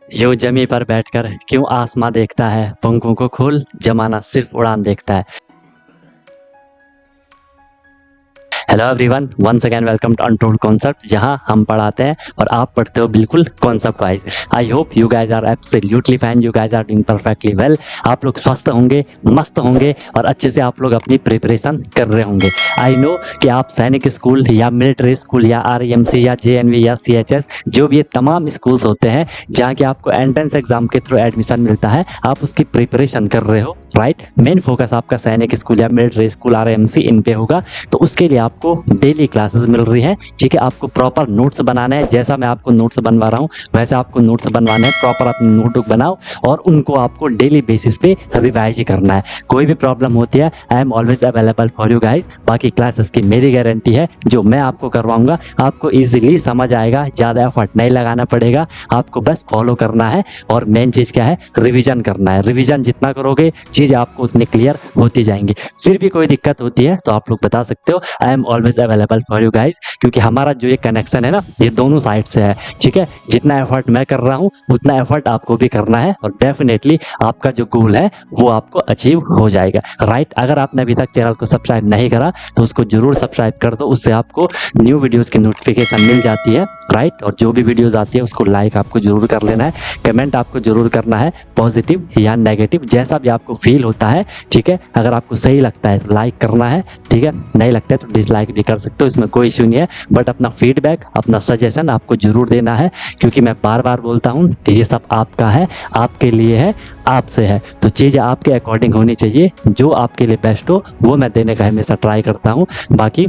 यूं जमी पर बैठकर क्यों आसमां देखता है, पंखों को खोल जमाना सिर्फ उड़ान देखता है। Hello everyone, once again welcome to untold concept, जहां हम पढ़ाते हैं और आप पढ़ते हो बिल्कुल concept wise. I hope you guys are absolutely fine, you guys are doing perfectly well. आप लोग स्वस्थ होंगे, मस्त होंगे और अच्छे से आप लोग अपनी प्रिपरेशन कर रहे होंगे। आई नो कि आप सैनिक स्कूल या मिलिट्री स्कूल या आरईएमसी या जेएनवी या सीएचएस, जो भी ये तमाम स्कूल्स होते हैं जहाँ के आपको एंट्रेंस एग्जाम के थ्रू एडमिशन मिलता है, आप उसकी प्रिपरेशन कर रहे हो, राइट। मेन फोकस आपका सैनिक स्कूल या मिलिट्री स्कूल आरईएमसी इन पे होगा। तो उसके लिए आपको डेली क्लासेस मिल रही हैं, ठीक है। आपको प्रॉपर नोट्स बनाना है, जैसा मैं आपको नोट्स बनवा रहा हूँ वैसे आपको नोट्स बनवाने हैं। प्रॉपर अपनी नोटबुक बनाओ और उनको आपको डेली बेसिस पे रिवाइज ही करना है। कोई भी प्रॉब्लम होती है, I am always available for you guys. बाकी क्लासेस की मेरी गारंटी है, जो मैं आपको करवाऊंगा आपको ईजिली समझ आएगा, ज़्यादा एफर्ट नहीं लगाना पड़ेगा, आपको बस फॉलो करना है। और मेन चीज़ क्या है, रिविजन करना है। रिविजन जितना करोगे चीज़ें आपको उतनी क्लियर होती जाएंगी। फिर भी कोई दिक्कत होती है तो आप लोग बता सकते हो, I am always available for you guys. क्योंकि हमारा जो ये कनेक्शन है ना, ये दोनों साइड से है, ठीक है। जितना एफर्ट मैं कर रहा हूँ उतना एफर्ट आपको भी करना है और डेफिनेटली आपका जो गोल है वो आपको अचीव हो जाएगा, राइट। अगर आपने अभी तक चैनल को सब्सक्राइब नहीं करा तो उसको जरूर सब्सक्राइब कर दो, उससे आपको न्यू वीडियोस की नोटिफिकेशन मिल जाती है, राइट। और जो भी वीडियोस आती है उसको लाइक आपको जरूर कर लेना है, कमेंट आपको जरूर करना है, पॉजिटिव या नेगेटिव जैसा भी आपको फील होता है, ठीक है। अगर आपको सही लगता है तो लाइक करना है, ठीक है। नहीं लगता है तो डिसलाइक भी कर सकते हो, इसमें कोई इश्यू नहीं है। बट अपना फीडबैक, अपना सजेशन आपको जरूर देना है, क्योंकि मैं बार बार बोलता हूँ कि ये सब आपका है, आपके लिए है, आपसे है। तो चीज़ें आपके अकॉर्डिंग होनी चाहिए, जो आपके लिए बेस्ट हो वो मैं देने का हमेशा ट्राई करता हूँ। बाकी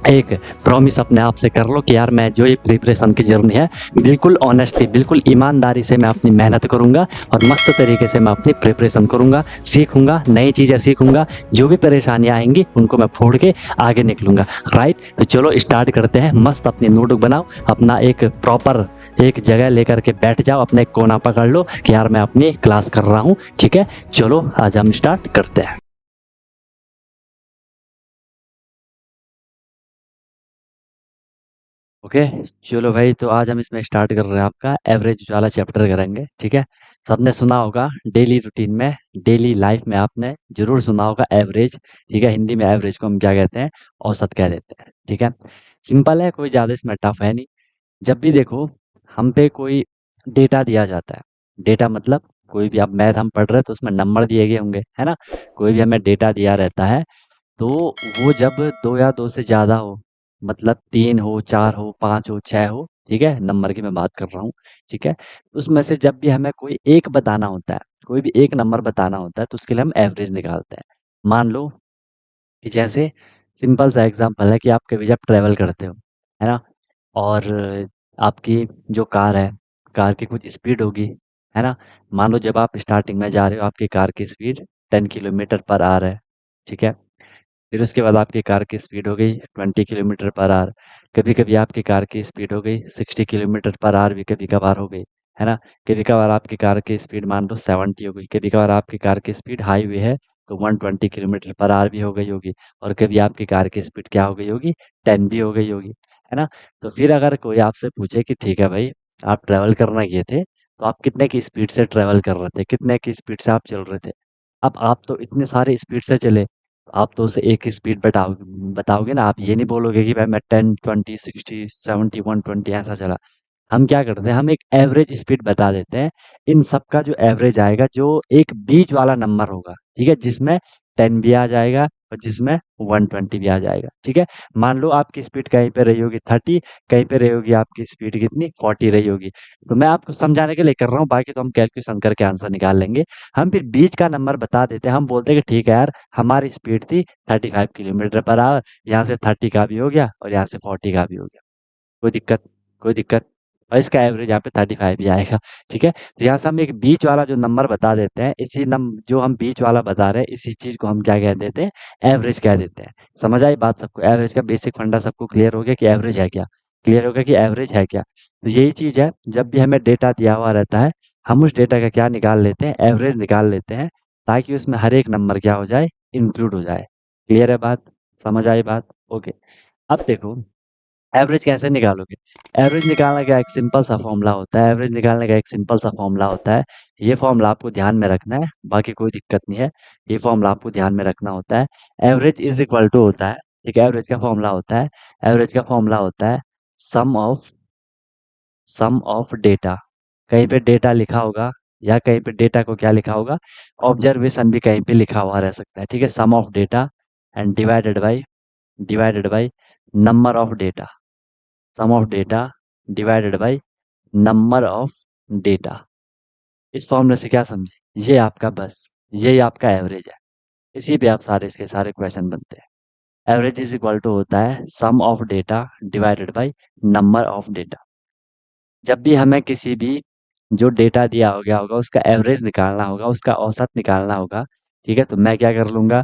एक प्रॉमिस अपने आप से कर लो कि यार मैं जो ये प्रिपरेशन की जर्नी है बिल्कुल ऑनेस्टली, बिल्कुल ईमानदारी से मैं अपनी मेहनत करूंगा और मस्त तरीके से मैं अपनी प्रिपरेशन करूंगा, सीखूंगा, नई चीज़ें सीखूंगा। जो भी परेशानियां आएंगी उनको मैं फोड़ के आगे निकलूंगा, राइट। तो चलो स्टार्ट करते हैं। मस्त अपनी नोटबुक बनाओ, अपना एक प्रॉपर एक जगह लेकर के बैठ जाओ, अपने एक कोना पकड़ लो कि यार मैं अपनी क्लास कर रहा हूँ, ठीक है। चलो आज हम स्टार्ट करते हैं। ओके, चलो भाई, तो आज हम इसमें स्टार्ट कर रहे हैं, आपका एवरेज वाला चैप्टर करेंगे, ठीक है। सबने सुना होगा डेली रूटीन में, डेली लाइफ में आपने जरूर सुना होगा एवरेज, ठीक है। हिंदी में एवरेज को हम क्या कहते हैं, औसत कह देते हैं, ठीक है। सिंपल है, कोई ज़्यादा इसमें टफ है नहीं। जब भी देखो हम पे कोई डेटा दिया जाता है, डेटा मतलब कोई भी, आप मैथ हम पढ़ रहे हैं तो उसमें नंबर दिए गए होंगे, है ना। कोई भी हमें डेटा दिया रहता है तो वो जब 2 या 2 से ज़्यादा हो, मतलब 3 हो, 4 हो, 5 हो, 6 हो, ठीक है, नंबर की मैं बात कर रहा हूँ, ठीक है। उसमें से जब भी हमें कोई एक बताना होता है, कोई भी एक नंबर बताना होता है तो उसके लिए हम एवरेज निकालते हैं। मान लो कि जैसे सिंपल सा एग्ज़ाम्पल है कि आप कभी जब ट्रैवल करते हो, है ना, और आपकी जो कार है, कार की कुछ स्पीड होगी, है ना। मान लो जब आप स्टार्टिंग में जा रहे हो आपकी कार की स्पीड 10 किलोमीटर पर आवर है, ठीक है। फिर उसके बाद आपकी कार की स्पीड हो गई 20 किलोमीटर पर आवर। कभी-कभी आपकी कार की स्पीड हो गई 60 किलोमीटर पर आवर भी कभी-कभार हो गई, है ना। कभी-कभार आपकी कार की स्पीड मान लो 70 हो गई। कभी-कभार आपकी कार की स्पीड हाईवे है तो 120 किलोमीटर पर आवर भी हो गई होगी। और कभी आपकी कार की स्पीड क्या हो गई होगी, 10 भी हो गई होगी, है ना। तो फिर अगर कोई आपसे पूछे कि ठीक है भाई, आप ट्रैवल करना गए थे, तो आप कितने की स्पीड से ट्रैवल कर रहे थे? कितने की स्पीड से आप चल रहे थे? अब आप तो इतने सारे स्पीड से चले, आप तो उसे एक ही स्पीड बताओगे ना, आप ये नहीं बोलोगे कि भाई मैं 10, 20, 60, 70, 120 ऐसा चला। हम क्या करते हैं, हम एक एवरेज स्पीड बता देते हैं। इन सब का जो एवरेज आएगा, जो एक बीच वाला नंबर होगा, ठीक है, जिसमें 10 भी आ जाएगा और जिसमें 120 भी आ जाएगा, ठीक है। मान लो आपकी स्पीड कहीं पे रही होगी 30, कहीं पे रही होगी आपकी स्पीड कितनी 40 रही होगी। तो मैं आपको समझाने के लिए कर रहा हूँ, बाकी तो हम कैलकुलेशन करके आंसर निकाल लेंगे। हम फिर बीच का नंबर बता देते हैं, हम बोलते हैं कि ठीक है यार, हमारी स्पीड थी 35 किलोमीटर पर आवर, यहाँ से 30 का भी हो गया और यहाँ से 40 का भी हो गया। कोई दिक्कत, कोई दिक्कत। और इसका एवरेज यहाँ पे 35 ही आएगा, ठीक है। तो यहाँ से हम एक बीच वाला जो नंबर बता देते हैं, इसी नम जो हम बीच वाला बता रहे हैं इसी चीज़ को हम क्या कह देते हैं, एवरेज कह देते हैं। समझ आई बात सबको? एवरेज का बेसिक फंडा सबको क्लियर हो गया कि एवरेज है क्या? क्लियर हो गया कि एवरेज है क्या? तो यही चीज़ है, जब भी हमें डेटा दिया हुआ रहता है हम उस डेटा का क्या निकाल लेते हैं, एवरेज निकाल लेते हैं, ताकि उसमें हर एक नंबर क्या हो जाए, इंक्लूड हो जाए। क्लियर है बात? समझ आई बात? ओके। अब देखो, एवरेज कैसे निकालोगे? एवरेज निकालने का एक सिंपल सा फॉर्मूला होता है, एवरेज निकालने का एक सिंपल सा फॉर्मूला होता है। ये फॉर्मूला आपको ध्यान में रखना है, बाकी कोई दिक्कत नहीं है। ये फॉर्मूला आपको ध्यान में रखना होता है। एवरेज इज इक्वल टू होता है, ठीक है? एवरेज का फॉर्मूला होता है, एवरेज का फॉर्मूला होता है सम ऑफ डेटा। कहीं पे डेटा लिखा होगा, या कहीं पे डेटा को क्या लिखा होगा, ऑब्जर्वेशन भी कहीं पे लिखा हुआ रह सकता है, ठीक है? Sum of data and divided by number of data. Sum of data divided by number of data. इस फॉर्मूले से क्या समझे? ये आपका बस, यही आपका एवरेज है। इसी पे आप सारे इसके सारे क्वेश्चन बनते हैं। एवरेज इज इक्वल टू होता है sum of data divided by number of data. जब भी हमें किसी भी जो डेटा दिया हो गया होगा उसका एवरेज निकालना होगा, उसका औसत निकालना होगा, ठीक है? तो मैं क्या कर लूँगा,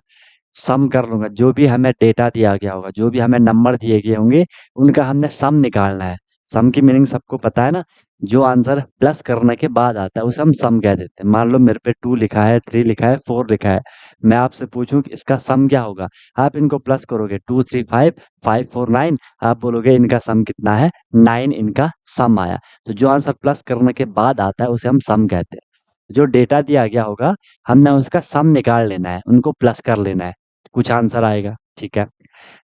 सम कर लूँगा। जो भी हमें डेटा दिया गया होगा, जो भी हमें नंबर दिए गए होंगे, उनका हमने सम निकालना है। सम की मीनिंग सबको पता है ना? जो आंसर प्लस करने के बाद आता है उसे हम सम कह देते हैं। मान लो मेरे पे 2 लिखा है, 3 लिखा है, 4 लिखा है। मैं आपसे पूछूं कि इसका सम क्या होगा? आप इनको प्लस करोगे, 2 3 5, 5 4 9। आप बोलोगे इनका सम कितना है? 9 इनका सम आया। तो जो आंसर प्लस करने के बाद आता है उसे हम सम कहते हैं। जो डेटा दिया गया होगा, हमने उसका सम निकाल लेना है, उनको प्लस कर लेना है, कुछ आंसर आएगा, ठीक है?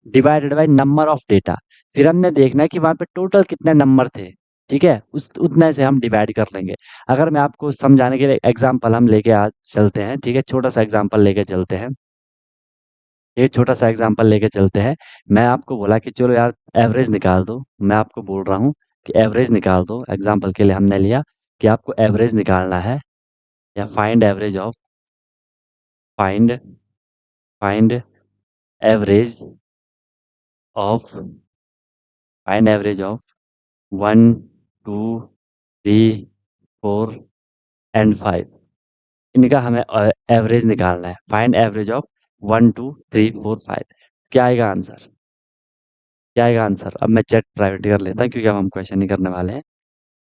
Divided by number of data. फिर हमने देखना है कि वहाँ पे टोटल कितने नंबर थे, ठीक है? उस उतने से हम डिवाइड कर लेंगे। अगर मैं आपको समझाने के लिए एग्जांपल हम लेके आज चलते हैं, ठीक है? छोटा-सा एग्जांपल लेके चलते हैं। एक छोटा-सा एग्जांपल लेके चलते हैं। मैं आपको बोला कि चलो यार एवरेज निकाल दो। मैं आपको बोल रहा हूँ कि एवरेज निकाल दो। एग्जांपल के लिए हमने लिया कि आपको एवरेज निकालना है, या find find average of find average of 1, 2, 3, 4 and 5। इनका हमें एवरेज निकालना है। Find average of 1, 2, 3, 4, 5। क्या आएगा आंसर? क्या आएगा आंसर? अब मैं चैट प्राइवेट कर लेता हूँ, क्योंकि अब हम क्वेश्चन नहीं करने वाले हैं।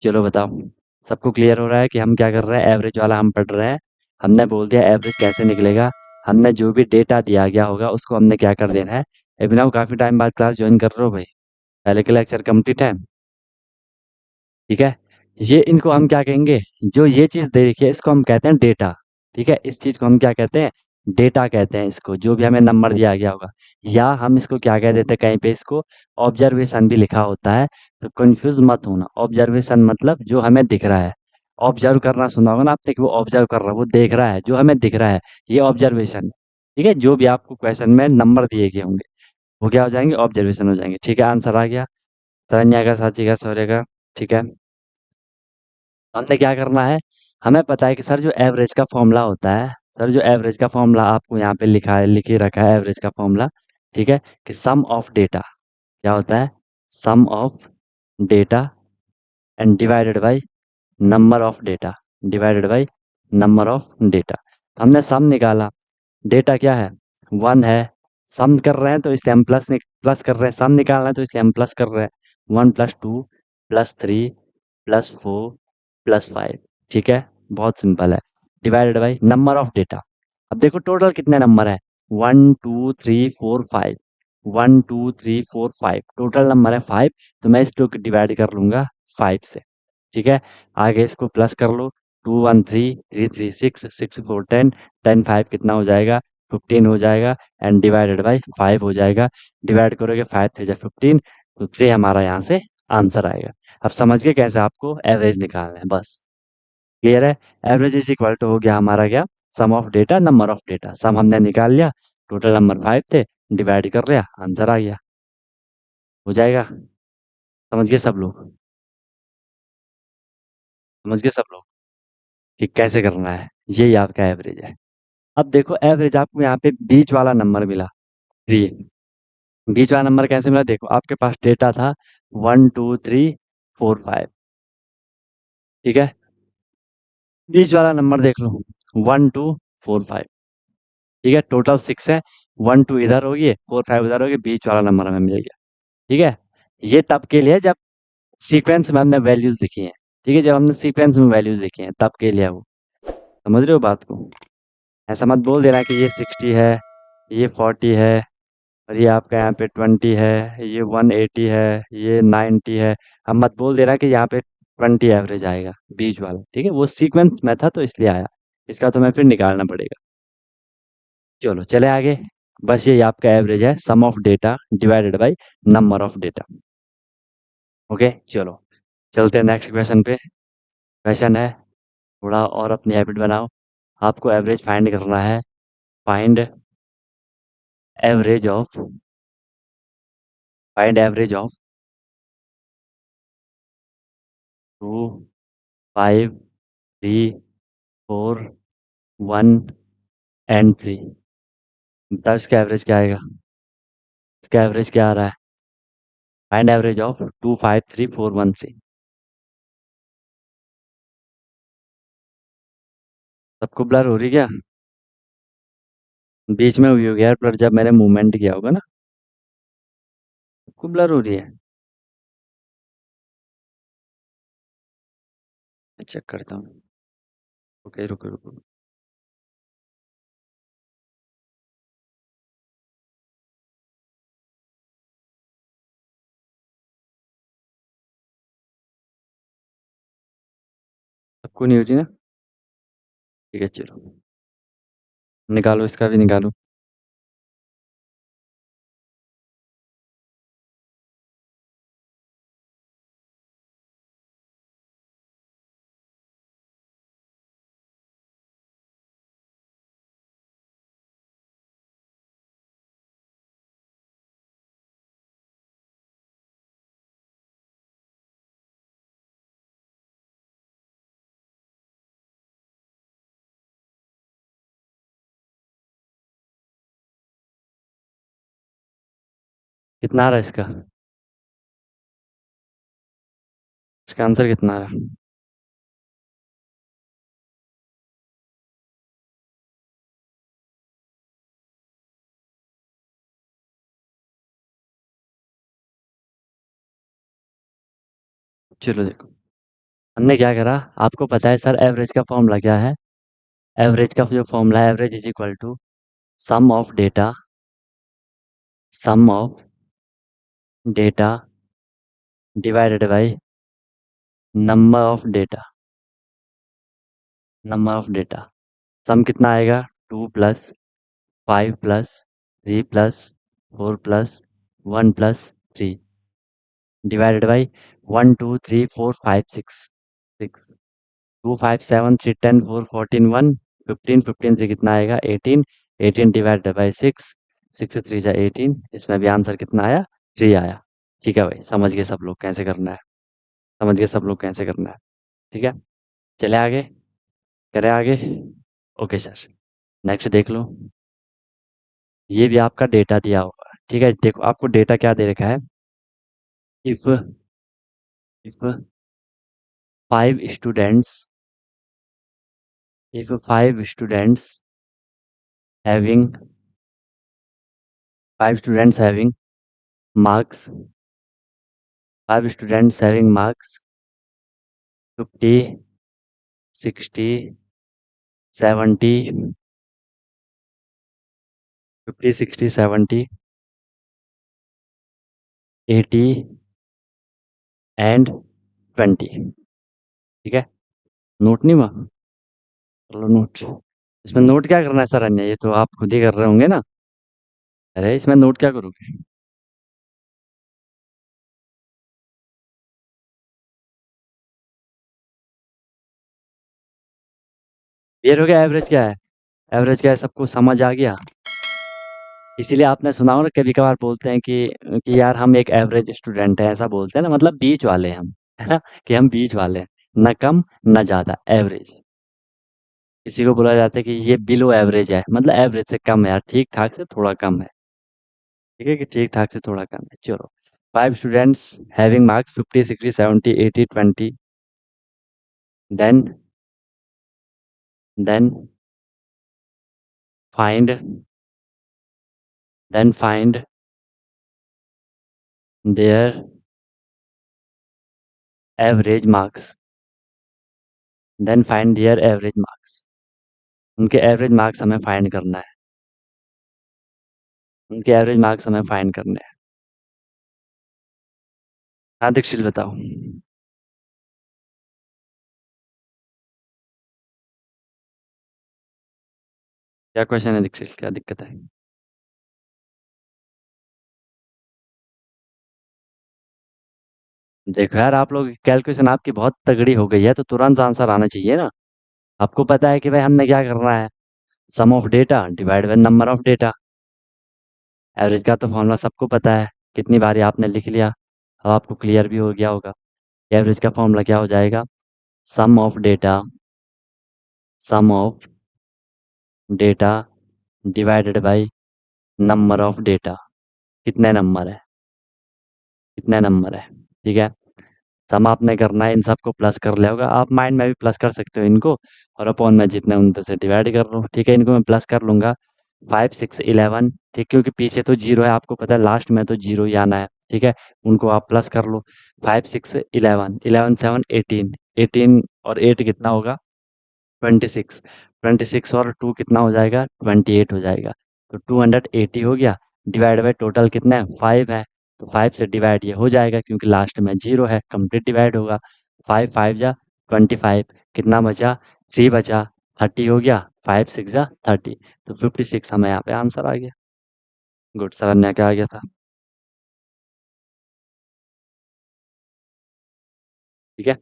चलो बताओ, सबको क्लियर हो रहा है कि हम क्या कर रहे हैं? एवरेज वाला हम पढ़ रहे हैं। हमने बोल दिया एवरेज कैसे निकलेगा। हमने जो भी डेटा दिया गया होगा उसको हमने क्या कर देना है। अभिनव, काफ़ी टाइम बाद क्लास ज्वाइन कर रहे हो भाई, पहले के लेक्चर कंप्लीट है, ठीक है? ये इनको हम क्या कहेंगे, जो ये चीज़ दे रखी है इसको हम कहते हैं डेटा, ठीक है? इस चीज़ को हम क्या कहते हैं? डेटा कहते हैं इसको, जो भी हमें नंबर दिया गया होगा। या हम इसको क्या कह देते हैं, कहीं पे इसको ऑब्जर्वेशन भी लिखा होता है। तो कन्फ्यूज़ मत होना, ऑब्जर्वेशन मतलब जो हमें दिख रहा है। ऑब्जर्व करना सुना होगा ना आपने, कि वो ऑब्जर्व कर रहा है, वो देख रहा है, जो हमें दिख रहा है, ये ऑब्जर्वेशन, ठीक है? जो भी आपको क्वेश्चन में नंबर दिए गए होंगे, वो क्या हो जाएँगे? ऑब्जर्वेशन हो जाएँगे, ठीक है? आंसर आ गया, तरन्या का, साची का, शौर्य का, ठीक है? हमने क्या करना है, हमें पता है कि सर जो एवरेज का फॉर्मूला होता है, सर जो एवरेज का फॉर्मूला आपको यहाँ पे लिखा है, लिख के रखा है एवरेज का फॉर्मूला, ठीक है? कि सम ऑफ डेटा क्या होता है? Sum of data and divided by number of data, divided by number of data. तो हमने सम निकाला, डेटा क्या है? 1 है। सम कर रहे हैं तो इसलिए हम प्लस कर रहे हैं, सम निकालना है तो इसलिए हम प्लस कर रहे हैं। 1 + 2 + 3 + 4 + 5, ठीक है? बहुत सिंपल है। Divided by number of data. अब देखो टोटल कितने नंबर है? 1 2 3 4 5, 1 2 3 4 5, टोटल नंबर है 5। तो मैं इसको डिवाइड कर लूँगा 5 से, ठीक है? आगे इसको प्लस कर लो, 2 1 3 3 3 6 6 4 10, 10 5 कितना हो जाएगा? 15 हो जाएगा, एंड डिवाइडेड बाय 5 हो जाएगा। डिवाइड करोगे 5 3 जा 15, तो 3 हमारा यहाँ से आंसर आएगा। अब समझ गए कैसे आपको एवरेज निकालना है, बस। क्लियर है? एवरेज इज इक्वल टू हो गया हमारा क्या? Sum of data, number of data. Sum हमने निकाल लिया, टोटल नंबर 5 थे, डिवाइड कर लिया, आंसर आ गया। हो जाएगा? समझ गए सब लोग? समझ गए सब लोग कि कैसे करना है? यही आपका एवरेज है। अब देखो एवरेज आपको यहाँ पे बीच वाला नंबर मिला, 3। बीच वाला नंबर कैसे मिला? देखो आपके पास डेटा था 1 2 3 4 5, ठीक है? बीच वाला नंबर देख लो, 1 2 4 5, ठीक है? टोटल 6 है, 1 2 इधर हो गए, 4 5 उधर हो गए, बीच वाला नंबर हमें मिल गया, ठीक है? ये तब के लिए जब सीक्वेंस में हमने वैल्यूज लिखी हैं, ठीक है? जब हमने सीक्वेंस में वैल्यूज लिखी हैं तब के लिए वो, समझ रहे हो बात को? ऐसा मत बोल देना कि ये 60 है, ये 40 है, और ये आपका यहाँ पे 20 है, ये 180 है, ये 90 है। अब मत बोल देना कि यहाँ पे 20 एवरेज आएगा बीच वाला, ठीक है? वो सीक्वेंस में था तो इसलिए आया। इसका तो मैं फिर निकालना पड़ेगा। चलो चले आगे। बस ये आपका एवरेज है, sum of data divided by number of data. Okay चलो चलते हैं नेक्स्ट क्वेश्चन पे। क्वेश्चन है, थोड़ा और अपनी हैबिट बनाओ। आपको एवरेज फाइंड करना है। Find average of find average of 2, 5, 3, 4, 1 and 3। बताओ इसका एवरेज क्या आएगा? इसका एवरेज क्या आ रहा है? Find average of 2, 5, 3, 4, 1, 3। सबको ब्लर हो रही क्या? बीच में हुई होगी यार ब्लर, जब मैंने मूवमेंट किया होगा ना। सबको ब्लर हो रही है। चेक करता हूँ। ओके रुको रुको। सबको नहीं हो रही ना? ठीक है चलो, निकालो इसका भी निकालो। कितना आ रहा है इसका? इसका आंसर कितना आ रहा है? चलो देखो, हमने क्या करा। आपको पता है सर एवरेज का फॉर्मूला क्या है? एवरेज का जो फॉर्मूला है, average is equal to sum of data, sum of data divided by number of data, number of data. Sum कितना आएगा? 2 plus 5 plus 3 plus 4 plus 1 plus 3 divided by 1 2 3 4 5 6 6 2 5 7 3 10 4 14 1 15 15 3 कितना आएगा? 18 18 डिवाइडेड बाई 6 6 3 जा 18। इसमें भी आंसर कितना आया? 3 आया। ठीक है भाई, समझ गए सब लोग कैसे करना है। समझ गए सब लोग कैसे करना है। ठीक है, चले आगे, करें आगे। ओके सर, नेक्स्ट देख लो। ये भी आपका डेटा दिया होगा, ठीक है? देखो आपको डेटा क्या दे रखा है। If if 5 students if 5 students having 5 students having marks 50, 60, 70, 50, 60, 70, 80 and 20। ठीक है, नोट नहीं हुआ? चलो नोट। इसमें नोट क्या करना है सर? अन्य ये तो आप खुद ही कर रहे होंगे ना। अरे इसमें नोट क्या करोगे? ये हो गया एवरेज क्या है। एवरेज क्या है सबको समझ आ गया। इसीलिए आपने सुना हो ना, कभी कभार बोलते हैं कि यार हम एक एवरेज स्टूडेंट हैं, ऐसा बोलते हैं ना, मतलब बीच वाले हैं हम, है ना? कि हम बीच वाले हैं, न कम न ज्यादा, एवरेज। इसी को बोला जाता है कि ये बिलो एवरेज है, मतलब एवरेज से कम है यार, ठीक ठाक से थोड़ा कम है। ठीक है, कि ठीक ठाक से थोड़ा कम है। चलो, 5 students having marks 50, 60, 70, 80, 20। Then then find find their average marks. Then find their average marks. उनके एवरेज मार्क्स हमें फाइंड करना है। उनके एवरेज मार्क्स हमें फाइंड करने हैं। हाँ दीक्षित बताओ। क्या क्वेश्चन है दीक्षित, क्या दिक्कत है? देखो यार, आप लोग कैलकुलेशन आपकी बहुत तगड़ी हो गई है, तो तुरंत आंसर आना चाहिए ना। आपको पता है कि भाई हमने क्या करना है, sum of data divide by number of data. Average का तो फॉर्मूला सबको पता है, कितनी बारी आपने लिख लिया, अब आपको क्लियर भी हो गया होगा। एवरेज का फॉर्मूला क्या हो जाएगा, sum of data, sum of data divided by number of data. कितने नंबर है, कितने नंबर है, ठीक है। सम आपने करना है, इन सबको प्लस कर लिया होगा, आप माइंड में भी प्लस कर सकते हो इनको, और अपॉन में जितने उनसे से डिवाइड कर लो, ठीक है। इनको मैं प्लस कर लूँगा, 5 6 11, ठीक, क्योंकि पीछे तो जीरो है, आपको पता है लास्ट में तो जीरो ही आना है, ठीक है। उनको आप प्लस कर लो, 5 6 11, 11 7 18, 18 और 8 कितना होगा, 26, 26 और 2 कितना हो जाएगा, 28 हो जाएगा। तो 280 हो गया, डिवाइड बाय टोटल कितना है, 5 है, तो 5 से डिवाइड ये हो जाएगा क्योंकि लास्ट में जीरो है, कंप्लीट डिवाइड होगा। 5 5 जा 25, कितना बचा, 3 बचा, 30 हो गया, 5 6 जा 30, तो 56 हमें यहाँ पे आंसर आ गया। गुड सर, अन्य क्या आ गया था? ठीक है,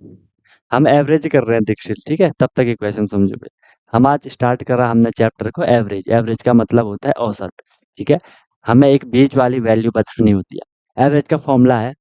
हम एवरेज कर रहे हैं दीक्षित, ठीक है, तब तक ये क्वेश्चन समझो भाई। हम आज स्टार्ट करा हमने चैप्टर को एवरेज, एवरेज का मतलब होता है औसत, ठीक है। हमें एक बीच वाली वैल्यू बतानी होती है। एवरेज का फॉर्मूला है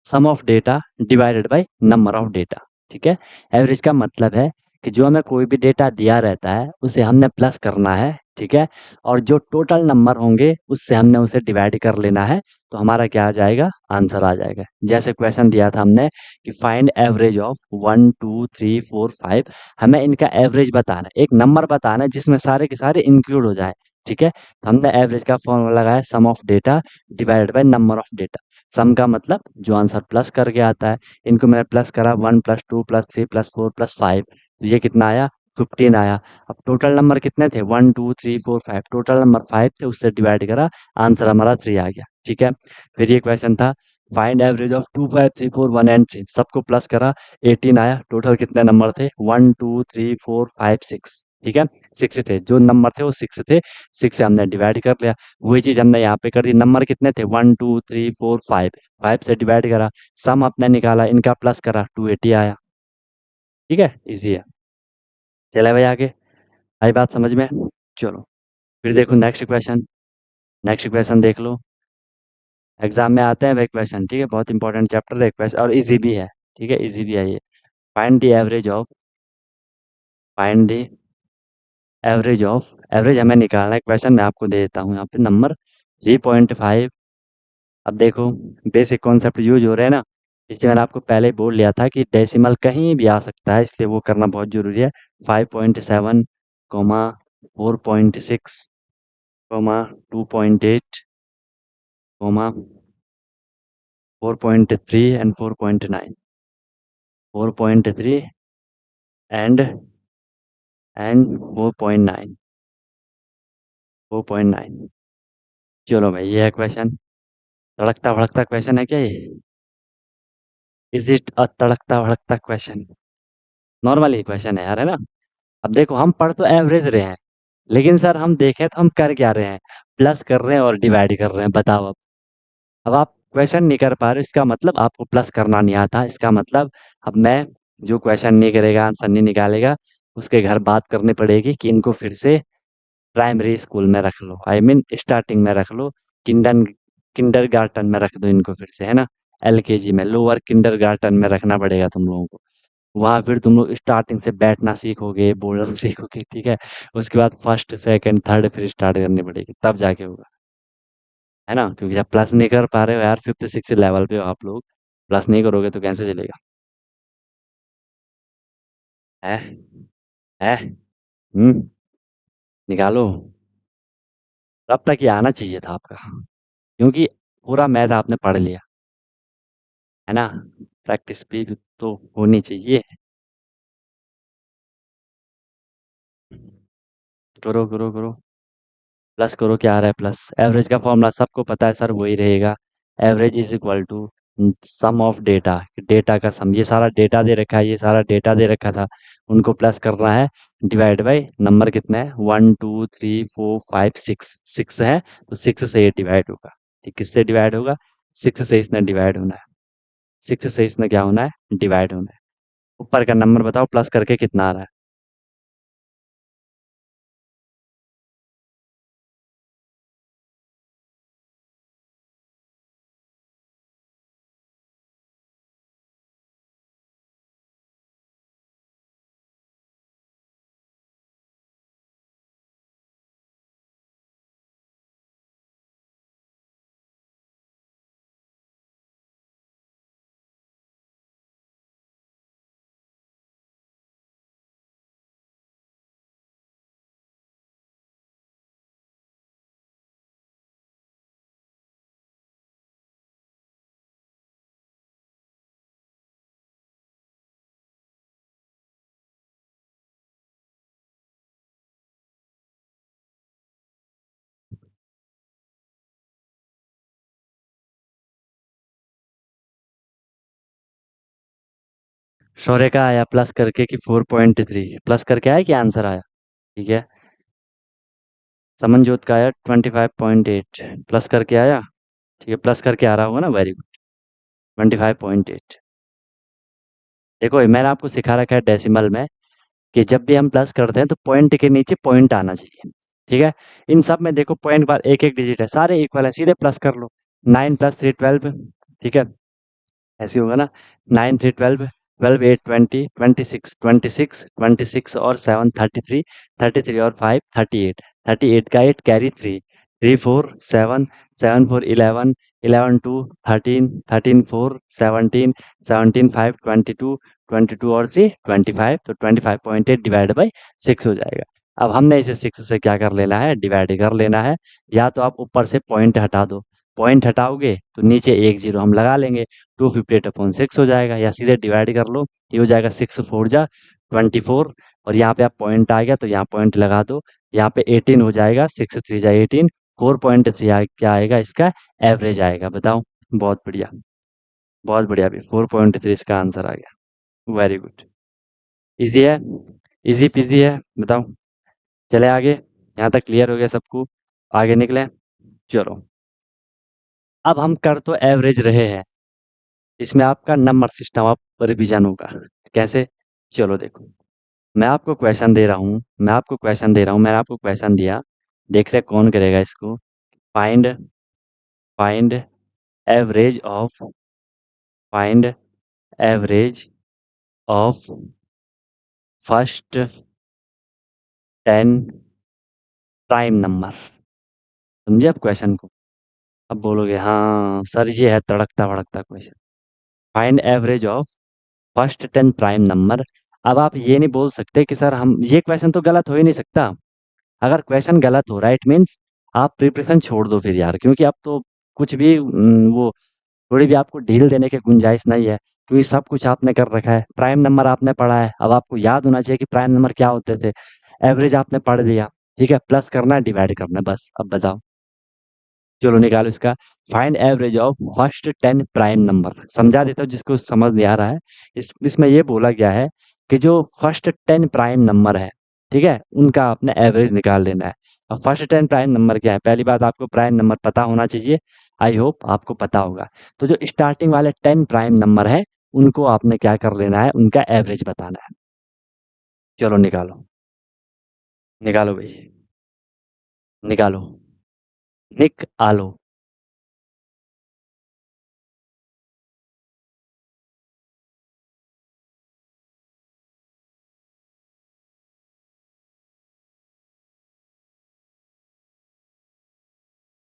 sum of data divided by number of data, ठीक है। एवरेज का मतलब है कि जो हमें कोई भी डेटा दिया रहता है उसे हमने प्लस करना है, ठीक है, और जो टोटल नंबर होंगे उससे हमने उसे डिवाइड कर लेना है, तो हमारा क्या आ जाएगा, आंसर आ जाएगा। जैसे क्वेश्चन दिया था हमने कि फाइंड एवरेज ऑफ 1 2 3 4 5, हमें इनका एवरेज बताना है, एक नंबर बताना है जिसमें सारे के सारे इंक्लूड हो जाए, ठीक है। तो हमने एवरेज का फॉर्मूला लगाया sum of data divided by number of data. Sum का मतलब जो आंसर प्लस करके आता है, इनको मैंने प्लस करा 1 + 2 + 3 + 4 + 5, तो ये कितना आया, 15 आया। अब टोटल नंबर कितने थे, 1 2 3 4 5, टोटल नंबर 5 थे, उससे डिवाइड करा, आंसर हमारा 3 आ गया, ठीक है। फिर ये क्वेश्चन था फाइंड एवरेज ऑफ 2 5 3 4 1 एंड 3, सबको प्लस करा, 18 आया। टोटल कितने नंबर थे, 1 2 3 4 5 6, ठीक है। 6 थे, जो नंबर थे वो 6 थे, 6 से हमने डिवाइड कर लिया। वही चीज हमने यहाँ पे कर दी, नंबर कितने थे, 1 2 3 4 5, 5 से डिवाइड करा, सम अपने निकाला, इनका प्लस करा, 280 आया, ठीक है, इजी है। चले भाई आगे, आई बात समझ में? चलो, फिर देखो नेक्स्ट क्वेश्चन, नेक्स्ट क्वेश्चन देख लो। एग्जाम में आते हैं भाई क्वेश्चन, ठीक है, बहुत इंपॉर्टेंट चैप्टर है क्वेश्चन, और इजी भी है, ठीक है, इजी भी है ये। Find the average of, find the average of, average हमें निकालना है, क्वेश्चन मैं आपको दे देता हूँ यहाँ पे, नंबर 3.5। अब देखो, बेसिक कॉन्सेप्ट यूज हो रहे हैं ना, इसलिए मैंने आपको पहले ही बोल लिया था कि डेसिमल कहीं भी आ सकता है, इसलिए वो करना बहुत ज़रूरी है। 5.7, 4.6, 2.8, 4.3 एंड 4.9, 4.3 एंड 4.9, 4.9। चलो भाई, ये है क्वेश्चन, तड़कता भड़कता क्वेश्चन है क्या ये? इज इट अ तड़कता भड़कता क्वेश्चन? नॉर्मल ही क्वेश्चन है यार, है ना। अब देखो, हम पढ़ तो एवरेज रहे हैं, लेकिन सर हम देखें तो हम कर क्या रहे हैं, प्लस कर रहे हैं और डिवाइड कर रहे हैं, बताओ अब आप क्वेश्चन नहीं कर पा रहे हो, इसका मतलब आपको प्लस करना नहीं आता, इसका मतलब अब मैं, जो क्वेश्चन नहीं करेगा, आंसर नहीं निकालेगा, उसके घर बात करनी पड़ेगी कि इनको फिर से प्राइमरी स्कूल में रख लो, आई मीन स्टार्टिंग में रख लो, किंडर किंडर गार्टन में रख दो इनको फिर से, है ना। एलकेजी में, लोअर किंडर गार्टन में रखना पड़ेगा तुम लोगों को। वहाँ फिर तुम लोग स्टार्टिंग से बैठना सीखोगे, बोलना सीखोगे, ठीक है। उसके बाद फर्स्ट सेकंड थर्ड फिर स्टार्ट करनी पड़ेगी, तब जाके होगा, है ना। क्योंकि जब प्लस नहीं कर पा रहे हो यार, फिफ्थ सिक्स लेवल पे हो आप लोग, प्लस नहीं करोगे तो कैसे चलेगा, है है। हम्म, निकालो, अब तक ये आना चाहिए था आपका, क्योंकि पूरा मैथ आपने पढ़ लिया, है ना। प्रैक्टिस भी तो होनी चाहिए। करो करो करो। प्लस करो क्या आ रहा है प्लस, एवरेज का फॉर्मूला सबको पता है सर, वही रहेगा। Average is equal to sum of data, data का सम, ये सारा डेटा दे रखा है, ये सारा डेटा दे रखा था, उनको प्लस करना है, डिवाइड बाई नंबर कितने हैं, 1 2 3 4 5 6, 6 है तो 6 से ये डिवाइड होगा। ठीक, किससे डिवाइड होगा, 6 से इसने डिवाइड होना है, 6 से इसने क्या होना है, डिवाइड होना है। ऊपर का नंबर बताओ प्लस करके कितना आ रहा है। शौर्य का आया प्लस करके कि 4.3, प्लस करके आया कि आंसर आया। ठीक है, समनजोत का आया 25.8, प्लस करके आया। ठीक है, प्लस करके आ रहा होगा ना, वेरी गुड, 25.8। देखो ये मैंने आपको सिखा रखा है डेसिमल में कि जब भी हम प्लस करते हैं तो पॉइंट के नीचे पॉइंट आना चाहिए। ठीक है, इन सब में देखो पॉइंट बाद एक एक डिजिट है, सारे इक्वल है, सीधे प्लस कर लो। 9 + 3 12। ठीक है, ऐसे होगा ना, 9 3 12, 12 8 20, 26 26 26 और 7 33, 33 और 5 38, 38 का 8 कैरी 3, 3 4 7, 7 4 11, 11 2 13, 13 4 17, 17 5 22, 22 और 3 25, तो 25.8 डिवाइड बाई 6 हो जाएगा। अब हमने इसे 6 से क्या कर लेना है, डिवाइड कर लेना है। या तो आप ऊपर से पॉइंट हटा दो, पॉइंट हटाओगे तो नीचे एक जीरो हम लगा लेंगे, 258/6 हो जाएगा, या सीधे डिवाइड कर लो, ये हो जाएगा 6 4 जा 24, और यहाँ पे आप पॉइंट आ गया तो यहाँ पॉइंट लगा दो, यहाँ पे 18 हो जाएगा, 6 3 जा 18, 4.3 क्या आएगा इसका, एवरेज आएगा। बताओ, बहुत बढ़िया, बहुत बढ़िया भी, 4.3 इसका आंसर आ गया, वेरी गुड। इजी है, इजी पीजी है, बताओ। चले आगे, यहाँ तक क्लियर हो गया सबको, आगे निकले। चलो, अब हम कर तो एवरेज रहे हैं, इसमें आपका नंबर सिस्टम आप रिवीजन होगा। कैसे, चलो देखो, मैं आपको क्वेश्चन दे रहा हूँ, मैंने आपको क्वेश्चन दिया, देखते हैं कौन करेगा इसको। Find find average of find average of first 10 prime number. समझे आप क्वेश्चन को। अब बोलोगे हाँ सर ये है तड़कता भड़कता question, find average of first 10 prime number. अब आप ये नहीं बोल सकते कि सर हम, ये क्वेश्चन तो गलत हो ही नहीं सकता। अगर क्वेश्चन गलत हो रहा है इट मीन्स आप प्रिपरेशन छोड़ दो फिर यार, क्योंकि अब तो कुछ भी वो थोड़ी भी आपको ढील देने की गुंजाइश नहीं है, क्योंकि सब कुछ आपने कर रखा है, प्राइम नंबर आपने पढ़ा है, अब आपको याद होना चाहिए कि प्राइम नंबर क्या होते थे। एवरेज आपने पढ़ लिया, ठीक है, प्लस करना है डिवाइड करना है, बस। अब बताओ, चलो निकालो इसका। Find average of first 10 prime number, समझा देता हूँ जिसको समझ नहीं आ रहा है। इसमें ये बोला गया है कि जो फर्स्ट 10 प्राइम नंबर है, ठीक है, उनका आपने एवरेज निकाल लेना है। अब फर्स्ट 10 प्राइम नंबर क्या है, पहली बात आपको प्राइम नंबर पता होना चाहिए, आई होप आपको पता होगा। तो जो स्टार्टिंग वाले 10 प्राइम नंबर है, उनको आपने क्या कर लेना है, उनका एवरेज बताना है। चलो निकालो, निकालो भाई, निकालो, निक आलो,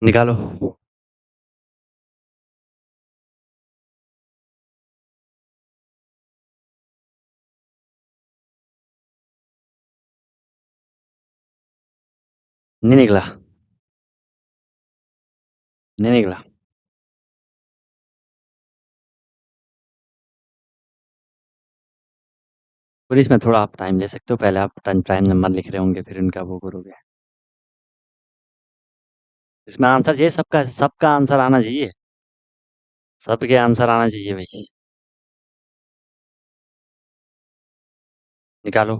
निकालो, नहीं निकला, नहीं निकला। और इसमें थोड़ा आप टाइम ले सकते हो, पहले आप 10 प्राइम नंबर लिख रहे होंगे फिर उनका वो करोगे। इसमें आंसर चाहिए सबका, सबका आंसर आना चाहिए, सबके आंसर आना चाहिए भाई। निकालो,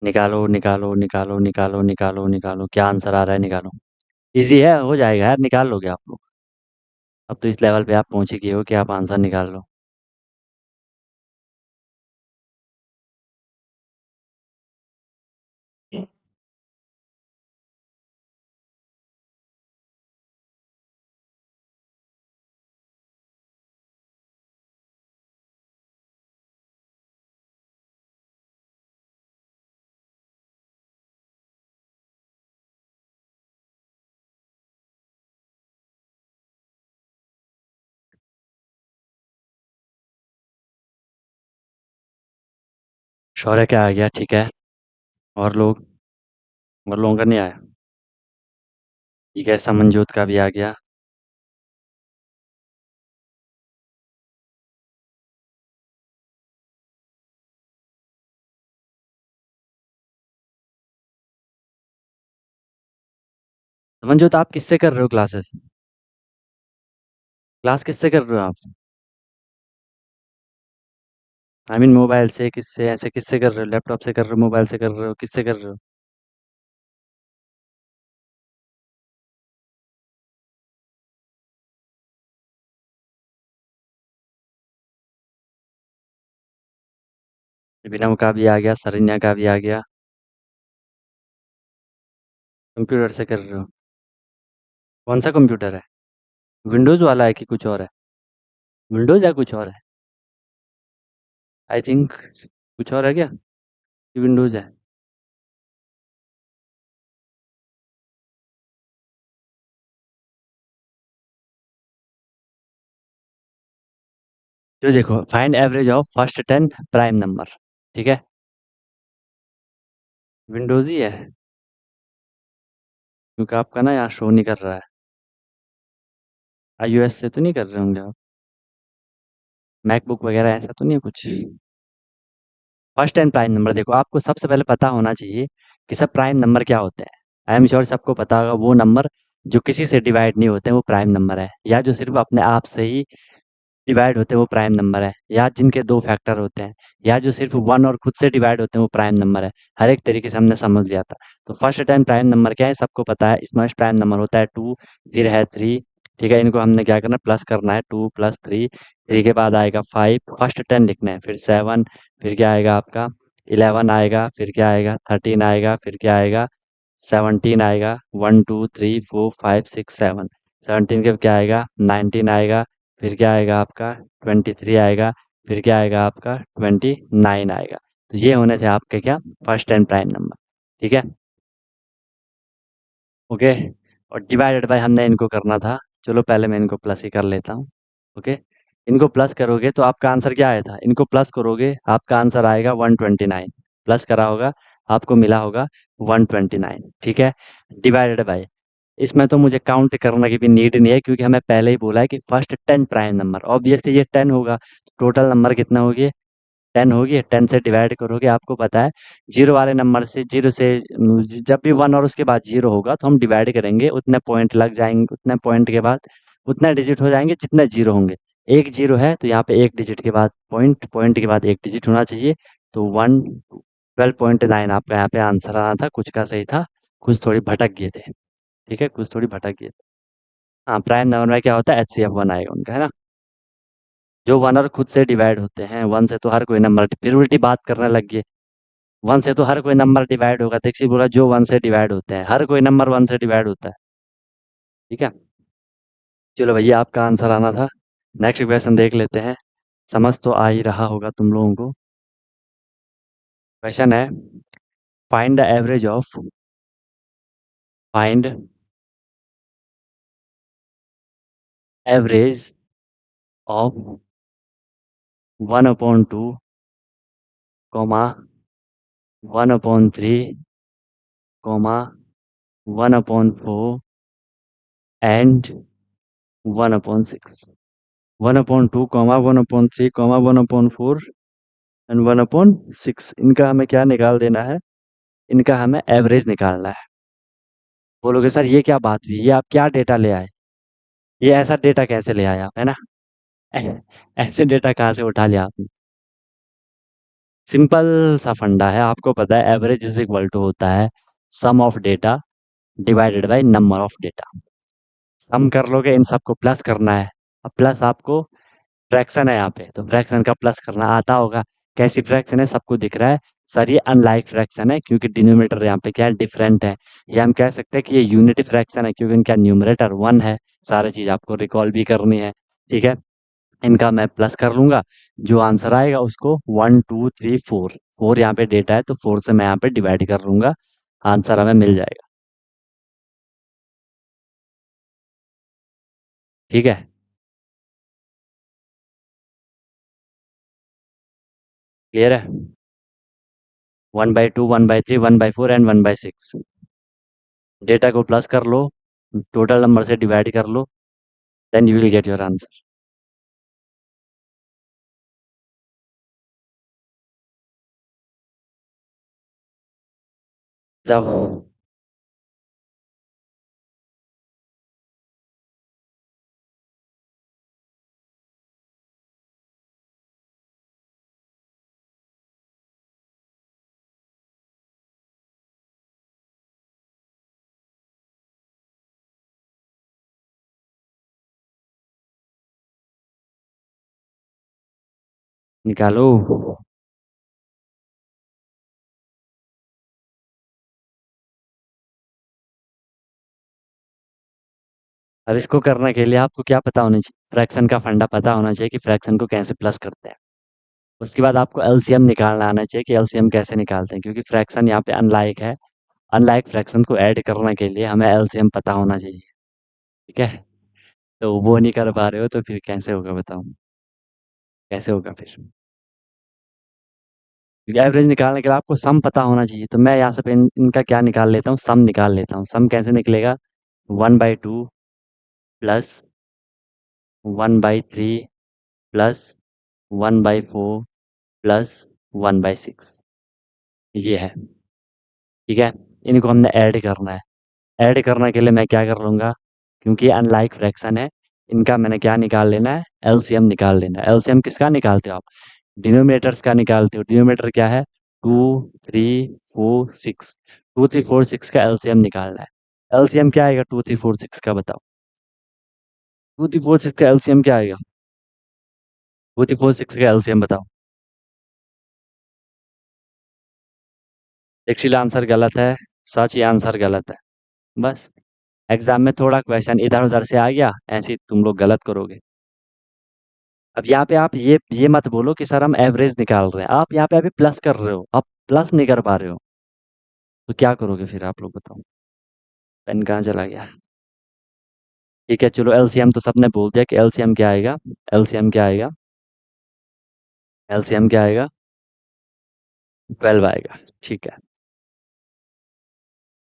निकालो, निकालो, निकालो, निकालो, निकालो, निकालो, क्या आंसर आ रहा है, निकालो। इजी है, हो जाएगा यार, निकाल लोगे आप लोग। अब तो इस लेवल पे आप पहुंच ही गए हो कि आप आंसर निकाल लो। शौर्य क्या आ गया, ठीक है। और लोग, और लोगों का नहीं आया। ठीक है, समनजोत का भी आ गया। समनजोत, आप किससे कर रहे हो क्लासेस? क्लास किससे कर रहे हो आप? आई मीन मोबाइल से, किससे, ऐसे किससे कर रहे हो? लैपटॉप से कर रहे हो, मोबाइल से कर रहे हो, किससे कर रहे हो? अभिनव का भी आ गया, शरण्या का भी आ गया। कंप्यूटर से कर रहे हो? कौन सा कंप्यूटर है? विंडोज़ वाला है कि कुछ और है? विंडोज़ या कुछ और है? आई थिंक कुछ और है क्या, कि विंडोज़ है? जो देखो, find average of first 10 prime number, ठीक है। विंडोज़ ही है, क्योंकि आपका ना यहाँ शो नहीं कर रहा है। आईओएस से तो नहीं कर रहे होंगे आप? मैकबुक वगैरह ऐसा तो नहीं है कुछ? फर्स्ट एंड प्राइम नंबर देखो, आपको सबसे पहले पता होना चाहिए कि सब प्राइम नंबर क्या होते हैं। आई एम श्योर सबको पता होगा, वो नंबर जो किसी से डिवाइड नहीं होते हैं वो प्राइम नंबर है, या जो सिर्फ अपने आप से ही डिवाइड होते हैं वो प्राइम नंबर है, या जिनके दो फैक्टर होते हैं, या जो सिर्फ वन और खुद से डिवाइड होते हैं वो प्राइम नंबर है। हर एक तरीके से हमने समझ लिया था। तो फर्स्ट टाइम प्राइम नंबर क्या है सबको पता है, स्मॉलेस्ट प्राइम नंबर होता है 2, फिर है 3। ठीक है, इनको हमने क्या करना है, प्लस करना है, 2 + 3। 3 के बाद आएगा 5, फर्स्ट 10 लिखना है, फिर 7, फिर क्या आएगा आपका 11 आएगा, फिर क्या आएगा 13 आएगा, फिर क्या आएगा 17 आएगा, 1 2 3 4 5 6 7। 17 के बाद क्या आएगा 19 आएगा, फिर क्या आएगा आपका 23 आएगा, फिर क्या आएगा आपका 29 आएगा। तो ये होने थे आपके क्या, फर्स्ट एंड प्राइम नंबर। ठीक है, ओके। और डिवाइडेड बाय हमने इनको करना था। चलो पहले मैं इनको प्लस ही कर लेता हूँ। ओके, इनको प्लस करोगे तो आपका आंसर क्या आया था, इनको प्लस करोगे आपका आंसर आएगा 129। प्लस करा होगा, आपको मिला होगा 129। ठीक है, डिवाइडेड बाय, इसमें तो मुझे काउंट करने की भी नीड नहीं है, क्योंकि हमें पहले ही बोला है कि फर्स्ट 10 प्राइम नंबर, ऑब्वियसली ये 10 होगा। टोटल नंबर कितना होगी, 10 होगी। 10 से डिवाइड करोगे, आपको पता है जीरो वाले नंबर से, जीरो से जब भी वन और उसके बाद जीरो होगा तो हम डिवाइड करेंगे, उतने पॉइंट लग जाएंगे, उतने पॉइंट के बाद उतने डिजिट हो जाएंगे जितने जीरो होंगे। एक जीरो है तो यहाँ पे एक डिजिट के बाद पॉइंट, पॉइंट के बाद एक डिजिट होना चाहिए। तो 12.9 आपका यहाँ पे आंसर आना था, कुछ का सही था, कुछ थोड़ी भटक गए थे। ठीक है, कुछ थोड़ी भटक गए थे। हाँ, प्राइम नंबर में क्या होता है, HCF 1 आएगा उनका, है ना। जो वन और खुद से डिवाइड होते हैं, वन से तो हर कोई नंबर, फिर उल्टी बात करने लग गए। वन से तो हर कोई नंबर डिवाइड होगा, देखिए बोला जो वन से डिवाइड होते हैं, हर कोई नंबर वन से डिवाइड होता है। ठीक है, चलो भैया आपका आंसर आना था। नेक्स्ट क्वेश्चन देख लेते हैं, समझ तो आ ही रहा होगा तुम लोगों को। क्वेश्चन है, find the average of, find average of 1/2, comma 1/3, comma 1/4 and 1/6। 1/2, comma 1/3, comma 1/4 and 1/6, इनका हमें क्या निकाल देना है, इनका हमें एवरेज निकालना है। बोलोगे सर ये क्या बात हुई, ये आप क्या डेटा ले आए, ये ऐसा डेटा कैसे ले आए आप, है ना। ऐ- ऐसे डेटा कहाँ से उठा लिया आपने। सिंपल सा फंडा है, आपको पता है एवरेज इज इक्वल टू होता है sum of data divided by number of data. Sum कर लोगे, इन सबको प्लस करना है। अब प्लस आपको फ्रैक्शन है यहाँ पे, तो फ्रैक्शन का प्लस करना आता होगा। कैसी फ्रैक्शन है, सबको दिख रहा है। सर ये अनलाइक फ्रैक्शन है क्योंकि डिनोमिनेटर यहाँ पे क्या है, डिफरेंट है। या हम कह सकते हैं कि ये यूनिटी फ्रैक्शन है क्योंकि इनका न्यूमरेटर वन है। सारी चीज़ आपको रिकॉल भी करनी है, ठीक है। इनका मैं प्लस कर लूंगा, जो आंसर आएगा उसको 1 2 3 4, 4 यहाँ पे डेटा है तो 4 से मैं यहाँ पे डिवाइड कर लूंगा, आंसर हमें मिल जाएगा। ठीक है। क्लियर है। 1/2, 1/3, 1/4 एंड 1/6। डेटा को प्लस कर लो, टोटल नंबर से डिवाइड कर लो, then you will get your answer. जब निकालो। अब इसको करने के लिए आपको क्या पता होना चाहिए, फ्रैक्शन का फंडा पता होना चाहिए कि फ्रैक्शन को कैसे प्लस करते हैं। उसके बाद आपको एलसीएम निकालना आना चाहिए कि एलसीएम कैसे निकालते हैं, क्योंकि फ्रैक्शन यहाँ पे अनलाइक है। अनलाइक फ्रैक्शन को ऐड करने के लिए हमें एलसीएम पता होना चाहिए, ठीक है। तो वो नहीं कर पा रहे हो तो फिर कैसे होगा बताओ, कैसे होगा फिर। क्योंकि एवरेज निकालने के लिए आपको सम पता होना चाहिए, तो मैं यहाँ से इनका क्या निकाल लेता हूँ, सम निकाल लेता हूँ। सम कैसे निकलेगा, 1/2 प्लस 1/3 प्लस 1/4 प्लस 1/6, ये है। ठीक है। इनको हमने ऐड करना है। ऐड करने के लिए मैं क्या कर लूँगा, क्योंकि अनलाइक फ्रैक्शन है, इनका मैंने क्या निकाल लेना है, एलसीएम निकाल लेना है। एलसीएम किसका निकालते हो आप, डिनोमिनेटर्स का निकालते हो। डिनोमिनेटर क्या है, 2 3 4 6, 2 3 4 6 का एलसीएम निकालना है। एलसीएम क्या आएगा 2 3 4 6 का, बताओ। 2 3 4 6 का एलसीएम क्या आएगा, 2 3 4 6 का एलसीएम बताओ। एक्चुअली आंसर गलत है, सच, ये आंसर गलत है। बस एग्जाम में थोड़ा क्वेश्चन इधर उधर से आ गया, ऐसे ही तुम लोग गलत करोगे। अब यहाँ पे आप ये मत बोलो कि सर हम एवरेज निकाल रहे हैं, आप यहाँ पे अभी प्लस कर रहे हो, आप प्लस नहीं कर पा रहे हो, तो क्या करोगे फिर आप लोग बताओ। पेन कहाँ चला गया। ठीक है चलो, एलसीएम तो सबने बोल दिया कि एलसीएम क्या आएगा। एलसीएम क्या आएगा, एलसीएम क्या आएगा, 12 आएगा। ठीक है,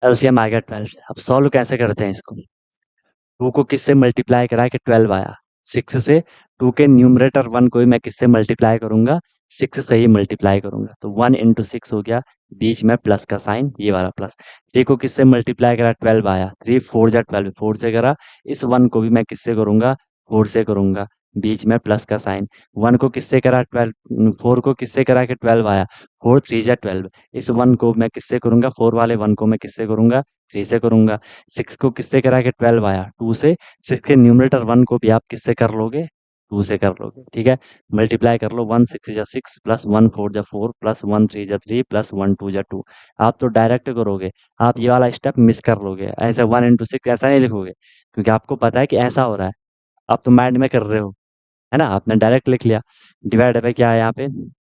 एलसीएम आएगा 12। अब सॉल्व कैसे करते हैं इसको, 2 को किससे मल्टीप्लाई करा के 12 आया, 6 से। 2 के न्यूमरेटर 1 को ही मैं किससे मल्टीप्लाई करूंगा, 6 से ही मल्टीप्लाई करूंगा, तो 1 × 6 हो गया, बीच में प्लस का साइन, ये वाला प्लस। 3 को किससे मल्टीप्लाई करा, 12 आया, 3 4 × 12, 4 से करा। इस 1 को भी मैं किससे करूंगा, 4 से करूंगा, बीच में प्लस का साइन। 1 को किससे करा 12, 4 को किससे करा के 12 आया, 4 3 × 12। इस 1 को मैं किससे करूंगा, 4 वाले 1 को मैं किससे करूंगा, 3 से करूंगा। 6 को किससे करा के 12 आया, 2 से। 6 के न्यूमरेटर 1 को भी आप किससे कर लोगे, 2 से कर लोगे, ठीक है। मल्टीप्लाई कर लो, 1 6 × 6 प्लस 1 4 × 4 प्लस 1 3 × 3 प्लस 1 2 × 2। आप तो डायरेक्ट करोगे, आप ये वाला स्टेप मिस कर लोगे, ऐसे 1 × 6 ऐसा नहीं लिखोगे, क्योंकि आपको पता है कि ऐसा हो रहा है। आप तो माइंड में कर रहे हो, है ना, आपने डायरेक्ट लिख लिया। डिवाइड बाय क्या है यहाँ पे,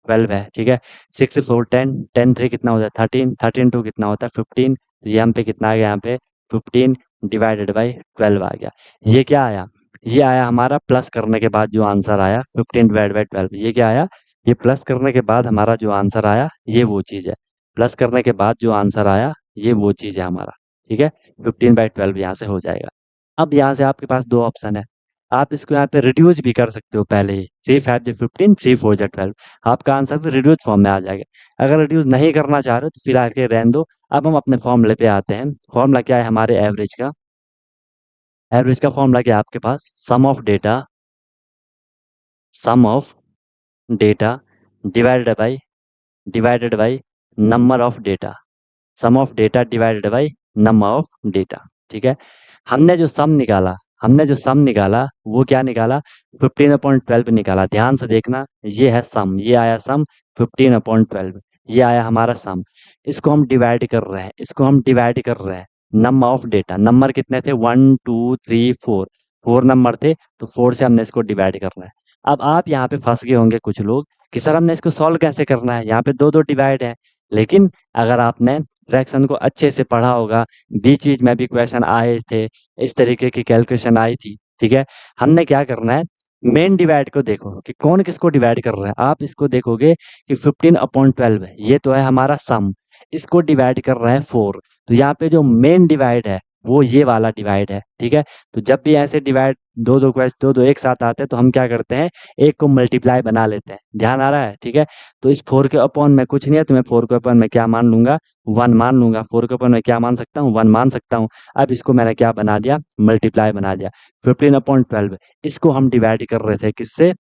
12 है, ठीक है। 6 4 10, 10 3 कितना होता है, 13, 13 2 कितना होता है, 15। तो ये हम पे कितना आ गया यहाँ पे, 15 डिवाइडेड बाई 12 आ गया। ये क्या आया, ये आया हमारा प्लस करने के बाद जो आंसर आया, 15 डिवाइड बाई 12, ये क्या आया, ये प्लस करने के बाद हमारा जो आंसर आया ये वो चीज़ है। प्लस करने के बाद जो आंसर आया ये वो चीज़ है हमारा, ठीक है। 15/12 यहाँ से हो जाएगा। अब यहाँ से आपके पास दो ऑप्शन है, आप इसको यहाँ पे रिड्यूस भी कर सकते हो पहले ही, 3 5 जा 15, 3 4 जा 12। आपका आंसर फिर रिड्यूस फॉर्म में आ जाएगा। अगर रिड्यूस नहीं करना चाह रहे हो तो फिलहाल के रहने दो। अब हम अपने फॉर्मूले पे आते हैं। फॉर्मूला क्या है हमारे एवरेज का? एवरेज का फॉर्मूला क्या है आपके पास? Sum of data divided by number of data. Sum of data divided by number of data. ठीक है। हमने जो सम निकाला हमने जो सम निकाला वो क्या निकाला? 15/12 निकाला। ध्यान से देखना, ये है सम, ये आया सम 15/12, ये आया हमारा सम। इसको हम डिवाइड कर रहे हैं नंबर ऑफ डेटा। नंबर कितने थे? 1 2 3 4, 4 नंबर थे, तो 4 से हमने इसको डिवाइड करना है। अब आप यहाँ पे फंस गए होंगे कुछ लोग कि सर हमने इसको सॉल्व कैसे करना है, यहाँ पे दो दो डिवाइड है। लेकिन अगर आपने फ्रैक्शन को अच्छे से पढ़ा होगा, बीच बीच में भी क्वेश्चन आए थे, इस तरीके की कैलकुलेशन आई थी। ठीक है। हमने क्या करना है, मेन डिवाइड को देखो कि कौन किसको डिवाइड कर रहा है। आप इसको देखोगे कि 15/12 है, ये तो है हमारा सम। इसको डिवाइड कर रहा है 4। तो यहाँ पे जो मेन डिवाइड है वो ये वाला डिवाइड है। ठीक है। तो जब भी ऐसे डिवाइड दो दो क्वेश्चन दो दो एक साथ आते हैं तो हम क्या करते हैं, एक को मल्टीप्लाई बना लेते हैं। ध्यान आ रहा है? ठीक है। तो इस 4 के अपॉन में कुछ नहीं है, तो मैं 4 के अपॉन में क्या मान लूंगा? 1 मान लूंगा। 4 के ऊपर मैं क्या मान सकता हूँ? 1 मान सकता हूँ। अब इसको मैंने क्या बना दिया? मल्टीप्लाई बना दिया। 15/12 इसको हम डिवाइड कर रहे थे किससे?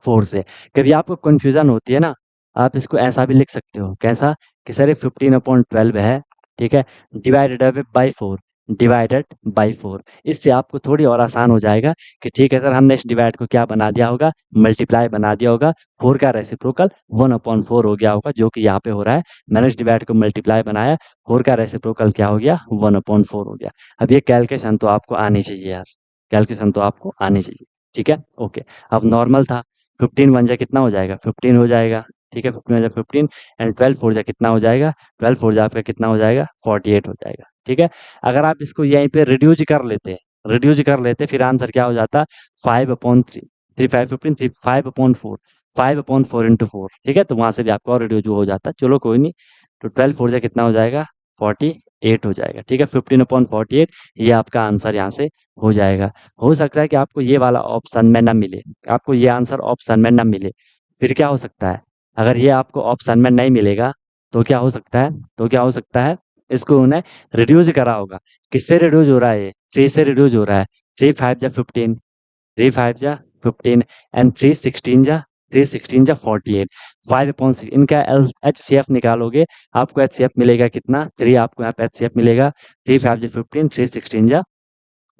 4 से। कभी आपको कंफ्यूजन होती है ना, आप इसको ऐसा भी लिख सकते हो। कैसा? कि सर ये 15/12 है, ठीक है, डिवाइडेड बाई 4। इससे आपको थोड़ी और आसान हो जाएगा कि ठीक है सर, हमने इस डिवाइड को क्या बना दिया होगा? मल्टीप्लाई बना दिया होगा। 4 का रेसिप्रोकल 1/4 हो गया होगा, जो कि यहाँ पे हो रहा है। मैंने इस डिवाइड को मल्टीप्लाई बनाया, 4 का रेसिप्रोकल क्या हो गया? 1/4 हो गया। अब ये कैलकुलेशन तो आपको आनी चाहिए यार, कैलकुलेशन तो आपको आनी चाहिए। ठीक है, ओके। अब नॉर्मल था, 15 वन जा कितना हो जाएगा? 15 हो जाएगा। ठीक है, 15 वन जा 15, एंड 12 फोर जा कितना हो जाएगा? 12 फोर जा आपका कितना हो जाएगा? 48 हो जाएगा। ठीक है। अगर आप इसको यहीं पे रिड्यूज कर लेते फिर आंसर क्या हो जाता? 5/3, 3 5 15, 5/4, 5/4 × 4। ठीक है, तो वहां से भी आपका और रिड्यूज हो जाता। चलो कोई नहीं। तो 12 फोर जा कितना हो जाएगा? 48 हो जाएगा। ठीक है, 15/48, ये आपका आंसर यहाँ से हो जाएगा। हो सकता है कि आपको ये वाला ऑप्शन में ना मिले, आपको ये आंसर ऑप्शन में ना मिले। फिर क्या हो सकता है? अगर ये आपको ऑप्शन में नहीं मिलेगा तो क्या हो सकता है? इसको उन्हें रिड्यूस करा होगा। किससे रिड्यूस हो रहा है? ये 3 से रिड्यूस हो रहा है। 3 5 जा 15, 3 5 जा 15, एंड 3 16 जा 48, 5/6। इनका HCF निकालोगे, आपको HCF मिलेगा कितना? 3। आपको यहाँ पे HCF मिलेगा। 3 5 जा 15, 3 16 जा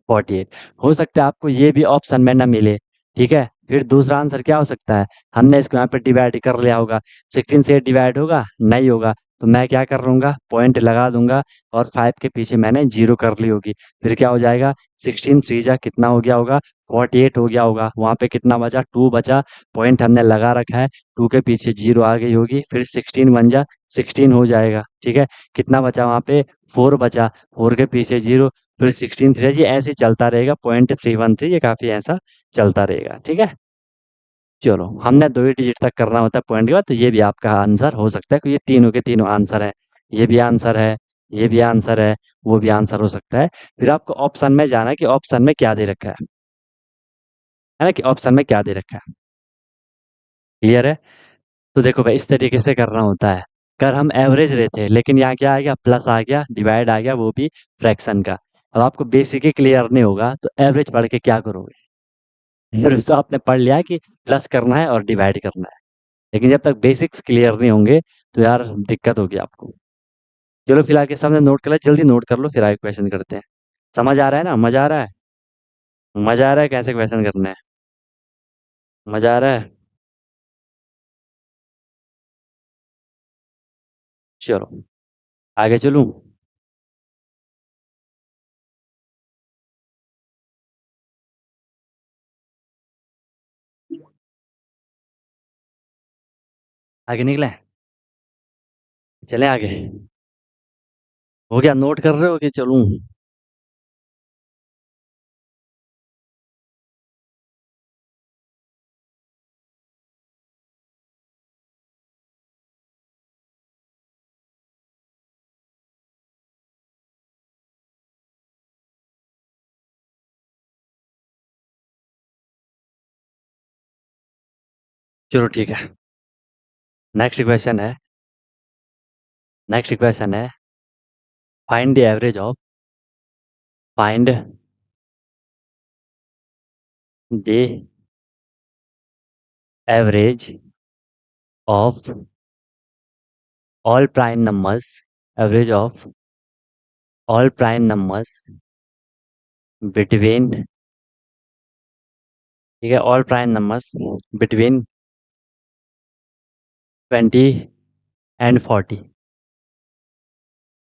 48। हो सकता है आपको ये भी ऑप्शन में ना मिले। ठीक है, फिर दूसरा आंसर क्या हो सकता है? हमने इसको यहाँ पे डिवाइड कर लिया होगा, 16 से डिवाइड होगा नहीं होगा, तो मैं क्या कर लूंगा? पॉइंट लगा दूंगा, और 5 के पीछे मैंने 0 कर ली होगी। फिर क्या हो जाएगा? 16 3 जा कितना हो गया होगा? 48 हो गया होगा। वहां पे कितना बचा? 2 बचा। पॉइंट हमने लगा रखा है, 2 के पीछे 0 आ गई होगी। फिर 16 1 जा 16 हो जाएगा। ठीक है, कितना बचा वहां पे? 4 बचा। 4 के पीछे 0, फिर 16 3, ये ऐसे ही चलता रहेगा। 0.313, ये काफी ऐसा चलता रहेगा। ठीक है, चलो, हमने 2 ही डिजिट तक करना होता है पॉइंट के बाद, तो ये भी आपका आंसर हो सकता है कि ये तीनों के तीनों आंसर है। ये भी आंसर है, ये भी आंसर है, वो भी आंसर हो सकता है। फिर आपको ऑप्शन में जाना है कि ऑप्शन में क्या दे रखा है ना, कि ऑप्शन में क्या दे रखा है। क्लियर है? तो देखो भाई, इस तरीके से करना होता है। कर हम एवरेज रहे थे, लेकिन यहाँ क्या आ गया? प्लस आ गया, डिवाइड आ गया, वो भी फ्रैक्शन का। अब आपको बेसिक ही क्लियर नहीं होगा तो एवरेज पढ़ के क्या करोगे? एवरेज तो आपने पढ़ लिया कि प्लस करना है और डिवाइड करना है, लेकिन जब तक बेसिक्स क्लियर नहीं होंगे तो यार दिक्कत होगी आपको। चलो, फिलहाल के सामने नोट कर ले, जल्दी नोट कर लो, फिर आगे क्वेश्चन करते हैं। समझ आ रहा है ना? मजा आ रहा है? मजा आ रहा है? कैसे क्वेश्चन करना है? मजा आ रहा है? चलो, आगे चलूं? आगे निकले? चलें आगे? हो गया? नोट कर रहे हो कि चलूं? चलो ठीक है। नेक्स्ट क्वेश्चन है नेक्स्ट क्वेश्चन है find the average of find the average of all prime numbers average of all prime numbers between, ठीक है, all prime numbers between 20 and 40,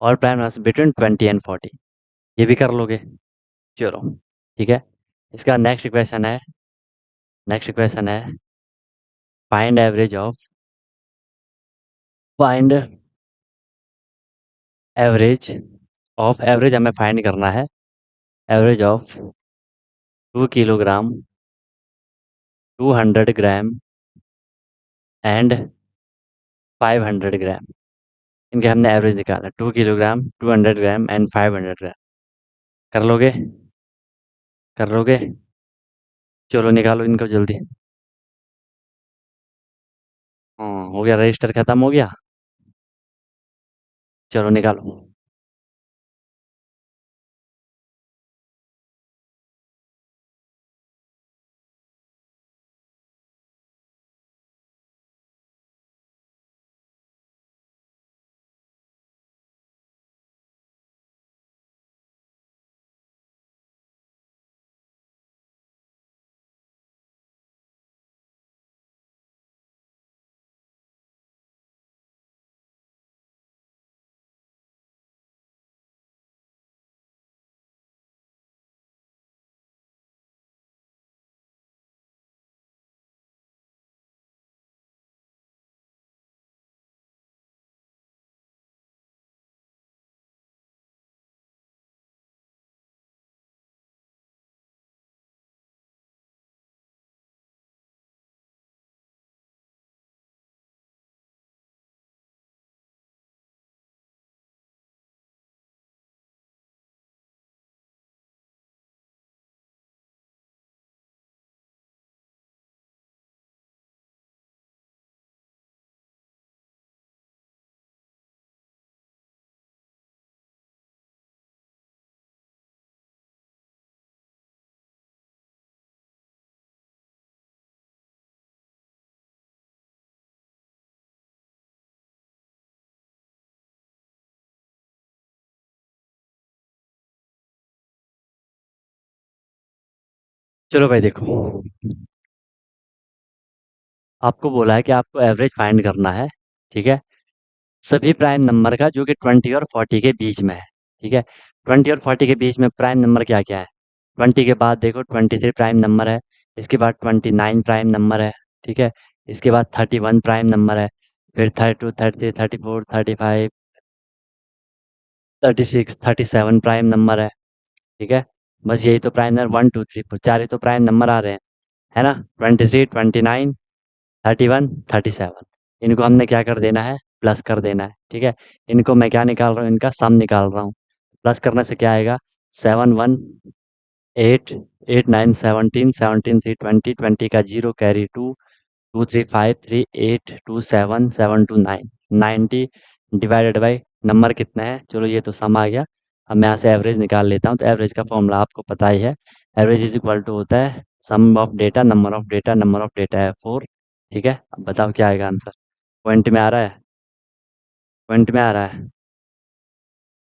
all prime numbers between 20 and 40। ये भी कर लोगे? चलो ठीक है। इसका नेक्स्ट क्वेश्चन है find average of find average हमें फाइंड करना है, average of 2 kilogram, 200 gram and 500 ग्राम। इनके हमने एवरेज निकाला, 2 किलोग्राम, 200 ग्राम एंड 500 ग्राम। कर लोगे? कर लोगे? चलो निकालो इनको जल्दी। हाँ हो गया, रजिस्टर खत्म हो गया। चलो निकालो। चलो भाई देखो, आपको बोला है कि आपको एवरेज फाइंड करना है, ठीक है, सभी प्राइम नंबर का जो कि 20 और 40 के बीच में है। ठीक है, 20 और 40 के बीच में प्राइम नंबर क्या क्या है? 20 के बाद देखो 23 प्राइम नंबर है, इसके बाद 29 प्राइम नंबर है, ठीक है, इसके बाद 31 प्राइम नंबर है, फिर 32, 33, 34, 35, 36, 37 प्राइम नंबर है। ठीक है, बस यही तो प्राइम नंबर 1, 2, 3, 4, चार ही तो प्राइम नंबर आ रहे हैं, है ना? 23, 29, 31, 37, इनको हमने क्या कर देना है? प्लस कर देना है। ठीक है, इनको मैं क्या निकाल रहा हूँ? इनका सम निकाल रहा हूँ। प्लस करने से क्या आएगा? 7, 1, 8, 8, 9, 17, 17, 3, 20, 20 का zero carry 2, 2, 3, 5, 3, 8, 2, 7, 7, 2, 9, 90 divided by number कितने हैं? चलो ये तो सम आ गया। अब मैं यहाँ से एवरेज निकाल लेता हूँ। तो एवरेज का फॉर्मूला आपको पता ही है, एवरेज इज इक्वल टू होता है sum of data, number of data है 4। ठीक है, अब बताओ क्या आएगा आंसर? पॉइंट में आ रहा है? पॉइंट में आ रहा है?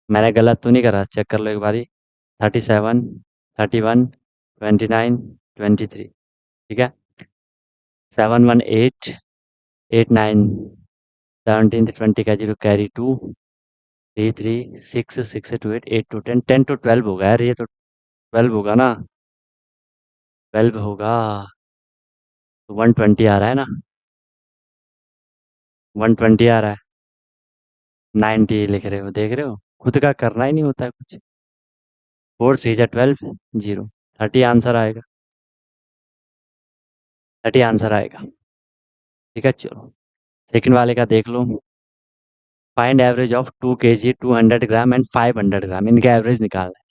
मैंने गलत तो नहीं करा? चेक कर लो एक बारी। 37, 31, 29, 23। ठीक है, 7, 1, 8, 8, 9, 17, 20 का जीरो कैरी 2, 3, 3, 6, 6 2, 8, 8, 2, 10, 10 to 12 होगा यार, ये तो 12 होगा ना? 12 होगा तो 120 आ रहा है ना? 120 आ रहा है। 90 लिख रहे हो, देख रहे हो, खुद का करना ही नहीं होता है कुछ। 4, 3 जा 12, जीरो, 30 आंसर आएगा। 30 आंसर आएगा। ठीक है, चलो सेकंड वाले का देख लो। Find average of 2 kg, 200 gram and 500 gram, इनका एवरेज निकालना है।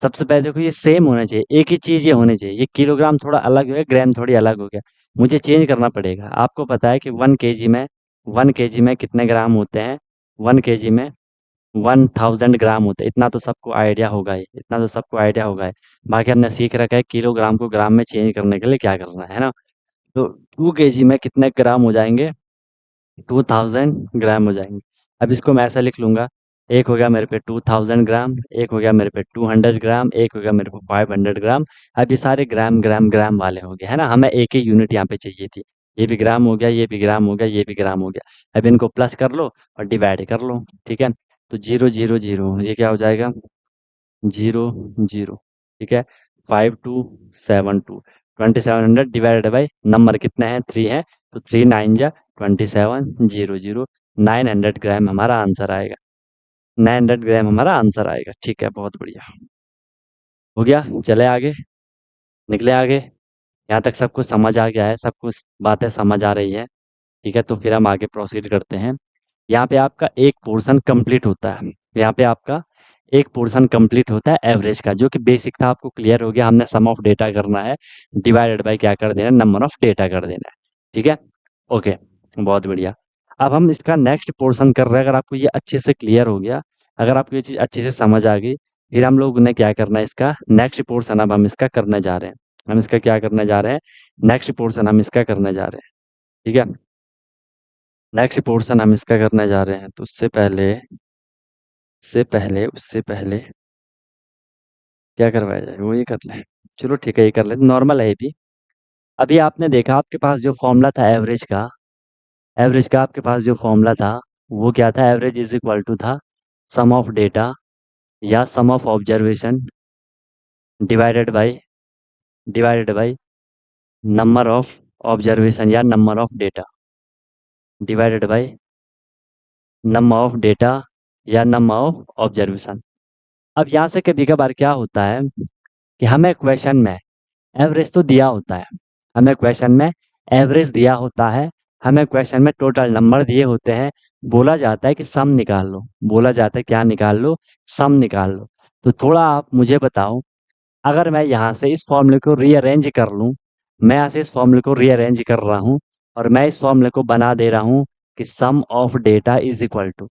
सबसे पहले देखो ये सेम होना चाहिए, एक ही चीज़ ये होनी चाहिए। ये किलोग्राम थोड़ा अलग हो गया, ग्राम थोड़ी अलग हो गया। मुझे चेंज करना पड़ेगा। आपको पता है कि 1 केजी में कितने ग्राम होते हैं? 1 केजी में 1000 ग्राम होते हैं। इतना तो सबको आइडिया होगा ही, इतना तो सबको आइडिया होगा ही। बाकी हमने सीख रखा है किलोग्राम को ग्राम में चेंज करने के लिए क्या करना है ना? तो 2 केजी में कितने ग्राम हो जाएँगे? 2000 ग्राम हो जाएँगे। अब इसको मैं ऐसा लिख लूँगा, एक हो गया मेरे पे 2000 ग्राम, एक हो गया मेरे पे 200 ग्राम, एक हो गया मेरे को 500 ग्राम। अब ये सारे ग्राम, ग्राम, ग्राम वाले हो गए, है ना? हमें एक ही यूनिट यहाँ पे चाहिए थी। ये भी ग्राम हो गया, ये भी ग्राम हो गया, ये भी ग्राम हो गया। अब इनको प्लस कर लो और डिवाइड कर लो, ठीक है? तो 0, 0, 0 ये क्या हो जाएगा? 0, 0, ठीक है? 5272 2700 डिवाइडेड बाय नंबर कितने हैं? 3 हैं, तो 3 9 जा 2700 900 ग्राम हमारा आंसर आएगा। 900 ग्राम हमारा आंसर आएगा। ठीक है, बहुत बढ़िया। हो गया, चले आगे, निकले आगे। यहाँ तक सब कुछ समझ आ गया है, सब कुछ बातें समझ आ रही है। ठीक है, तो फिर हम आगे प्रोसीड करते हैं। यहाँ पे आपका एक पोर्शन कंप्लीट होता है। यहाँ पे आपका एक पोर्शन कंप्लीट होता है एवरेज का, जो कि बेसिक था, आपको क्लियर हो गया। हमने सम ऑफ डेटा करना है, डिवाइडेड बाय क्या कर देना है? नंबर ऑफ डेटा कर देना है। ठीक है, ओके, बहुत बढ़िया। अब हम इसका नेक्स्ट पोर्शन कर रहे हैं। अगर आपको ये अच्छे से क्लियर हो गया, अगर आपको ये चीज़ अच्छे से समझ आ गई, फिर हम लोग ने क्या करना है? इसका नेक्स्ट पोर्शन अब हम इसका करने जा रहे हैं। हम इसका क्या करने जा रहे हैं? नेक्स्ट पोर्शन हम इसका करने जा रहे हैं। ठीक है, नेक्स्ट पोर्शन हम इसका करने जा रहे हैं। तो उससे पहले क्या करवाया जाए? वो ये कर लें। चलो ठीक है, ये कर लें, नॉर्मल है ये भी। अभी आपने देखा आपके पास जो फॉर्मूला था एवरेज का आपके पास जो फॉर्मूला था, वो क्या था? एवरेज इज इक्वल टू था सम ऑफ डेटा या sum of observation divided by number of observation या number of data divided by number of data या नंबर ऑफ ऑब्जर्वेशन। अब यहाँ से कभी कभार क्या होता है कि हमें क्वेश्चन में एवरेज तो दिया होता है, हमें क्वेश्चन में एवरेज दिया होता है, हमें क्वेश्चन में टोटल नंबर दिए होते हैं, बोला जाता है कि सम निकाल लो, बोला जाता है क्या निकाल लो? सम निकाल लो। तो थोड़ा आप मुझे बताओ, अगर मैं यहाँ से इस फॉर्मूले को रीअरेंज कर लूँ, मैं यहाँ से इस फॉर्मूले को रीअरेंज कर रहा हूँ और मैं इस फॉर्मूले को बना दे रहा हूँ कि sum of data is equal to,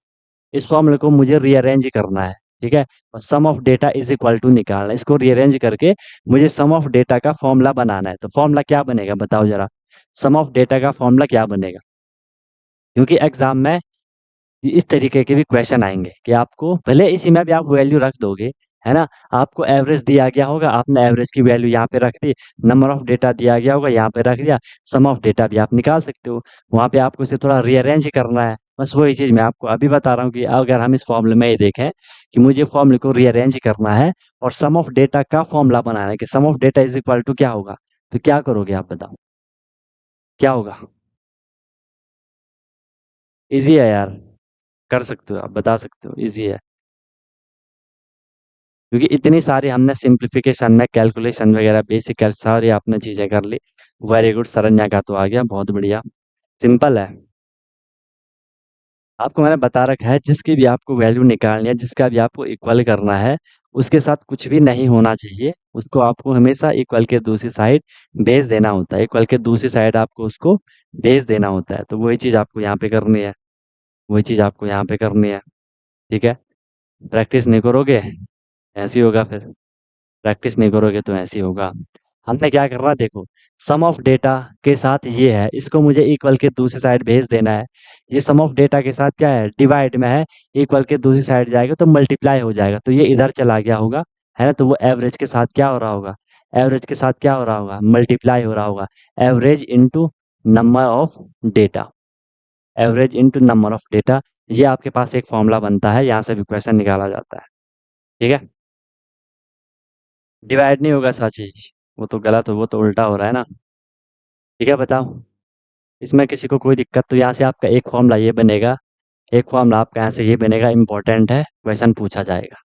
इस फॉर्मूले को मुझे रीअरेंज करना है, ठीक है? और sum of data is equal to निकालना है, इसको रीअरेंज करके मुझे सम ऑफ डेटा का फॉर्मूला बनाना है। तो फॉर्मूला क्या बनेगा बताओ जरा? सम ऑफ डेटा का फॉर्मूला क्या बनेगा? क्योंकि एग्जाम में इस तरीके के भी क्वेश्चन आएंगे कि आपको भले इसी में भी आप वैल्यू रख दोगे, है ना? आपको एवरेज दिया गया होगा, आपने एवरेज की वैल्यू यहाँ पे रख दी, नंबर ऑफ डेटा दिया गया होगा, यहाँ पे रख दिया, सम ऑफ डेटा भी आप निकाल सकते हो। वहाँ पे आपको इसे थोड़ा रीअरेंज करना है। बस वही चीज़ मैं आपको अभी बता रहा हूँ कि अगर हम इस फॉर्मूले में ये देखें कि मुझे फॉर्मूले को रीअरेंज करना है और सम ऑफ डेटा का फॉर्मूला बनाना है कि sum of data is equal to क्या होगा, तो क्या करोगे आप बताओ? क्या होगा? ईज़ी है यार, कर सकते हो आप, बता सकते हो, ईज़ी है। क्योंकि इतनी सारी हमने सिंप्लीफिकेशन में कैलकुलेशन वगैरह बेसिक कैल सारी आपने चीज़ें कर ली। वेरी गुड, शरण्या का तो आ गया, बहुत बढ़िया। सिंपल है। आपको मैंने बता रखा है जिसकी भी आपको वैल्यू निकालनी है, जिसका भी आपको इक्वल करना है, उसके साथ कुछ भी नहीं होना चाहिए। उसको आपको हमेशा इक्वल के दूसरी साइड भेज देना होता है। इक्वल के दूसरी साइड आपको उसको भेज देना होता है। तो वही चीज़ आपको यहाँ पे करनी है। वही चीज़ आपको यहाँ पे करनी है। ठीक है? प्रैक्टिस नहीं करोगे, ऐसे ही होगा फिर। प्रैक्टिस नहीं करोगे तो ऐसे ही होगा। हमने क्या करना है देखो, सम ऑफ डेटा के साथ ये है, इसको मुझे इक्वल के दूसरी साइड भेज देना है। ये सम ऑफ डेटा के साथ क्या है? डिवाइड में है, इक्वल के दूसरी साइड जाएगा तो मल्टीप्लाई हो जाएगा, तो ये इधर चला गया होगा, है ना? तो वो एवरेज के साथ क्या हो रहा होगा? एवरेज के साथ क्या हो रहा होगा? मल्टीप्लाई हो रहा होगा। Average into number of data, average into number of data, ये आपके पास एक फॉर्मूला बनता है, यहाँ से भी क्वेश्चन निकाला जाता है। ठीक है? डिवाइड नहीं होगा साची, वो तो गलत हो, वो तो उल्टा हो रहा है ना। ठीक है, बताओ, इसमें किसी को कोई दिक्कत? तो यहाँ से आपका एक फॉर्मूला ये बनेगा, एक फॉर्मूला आपका यहाँ से ये बनेगा, इंपॉर्टेंट है, क्वेश्चन पूछा जाएगा।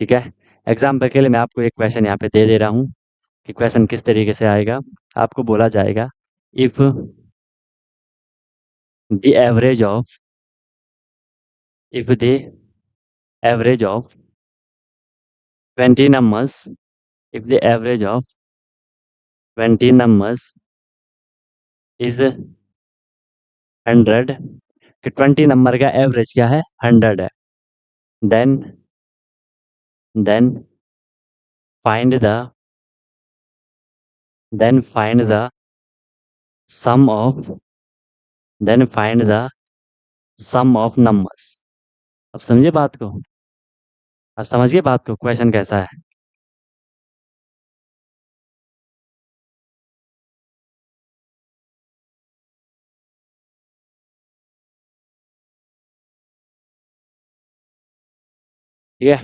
ठीक है? एग्जाम्पल के लिए मैं आपको एक क्वेश्चन यहाँ पे दे दे रहा हूँ कि क्वेश्चन किस तरीके से आएगा। आपको बोला जाएगा, if the average of if the average of 20 numbers, if the average of 20 numbers is 100, कि 20 नंबर का एवरेज क्या है? 100 है। Then then find the then find the sum of then find the sum of numbers. अब समझिए बात को, अब समझिए बात को, क्वेश्चन कैसा है। ठीक है,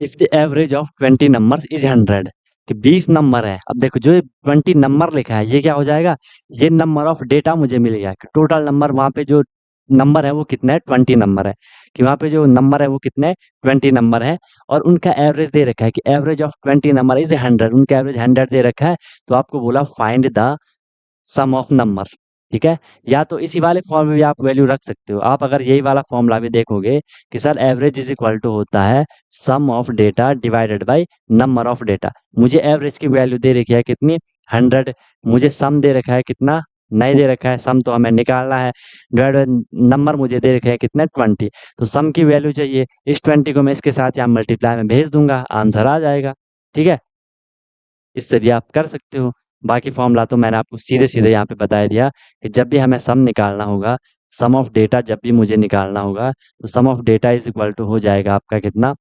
if the average of 20 numbers is 100, कि 20 नंबर है। अब देखो जो 20 नंबर लिखा है ये क्या हो जाएगा? ये नंबर ऑफ डेटा मुझे मिल गया कि टोटल नंबर वहां पे जो नंबर है वो कितना है? 20 नंबर है। कि वहां पे जो नंबर है वो कितने? 20 नंबर है। और उनका एवरेज दे रखा है कि एवरेज ऑफ 20 नंबर इज 100, उनका एवरेज 100 दे रखा है। तो आपको बोला find the sum of number. ठीक है, या तो इसी वाले फॉर्म में भी आप वैल्यू रख सकते हो। आप अगर यही वाला फॉर्मूला भी देखोगे कि sir average is equal to होता है sum of data divided by number of data. मुझे एवरेज की वैल्यू दे रखी है कितनी? 100। मुझे सम दे रखा है कितना? नहीं दे रखा है, सम तो हमें निकालना है। डिवाइड बाय नंबर मुझे दे रखे हैं कितने? 20। तो सम की वैल्यू चाहिए, इस 20 को मैं इसके साथ यहाँ मल्टीप्लाई में भेज दूंगा, आंसर आ जाएगा। ठीक है, इससे भी आप कर सकते हो। बाकी फॉर्मूला तो मैंने आपको सीधे सीधे यहाँ पे बता दिया कि जब भी हमें सम निकालना होगा, सम ऑफ डेटा जब भी मुझे निकालना होगा, तो sum of data is equal to हो जाएगा आपका कितना?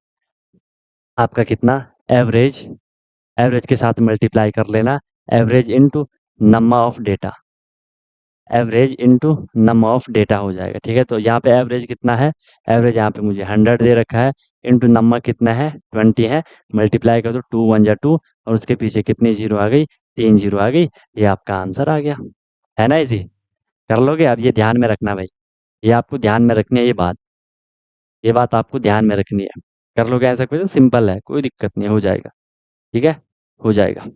आपका कितना? एवरेज। एवरेज के साथ मल्टीप्लाई कर लेना, average into number of data, average into number of data हो जाएगा। ठीक है, तो यहाँ पे एवरेज कितना है? एवरेज यहाँ पे मुझे 100 दे रखा है, इनटू नंबर कितना है? 20 है। मल्टीप्लाई कर दो, 2 1 जा 2, और उसके पीछे कितनी जीरो आ गई? 3 जीरो आ गई। ये आपका आंसर आ गया। है ना इजी? कर लोगे? अब ये ध्यान में रखना भाई, ये आपको ध्यान में रखनी है ये बात आपको ध्यान में रखनी है। कर लोगे ऐसा? क्वेश्चन सिंपल है, कोई दिक्कत नहीं, हो जाएगा। ठीक है, हो जाएगा।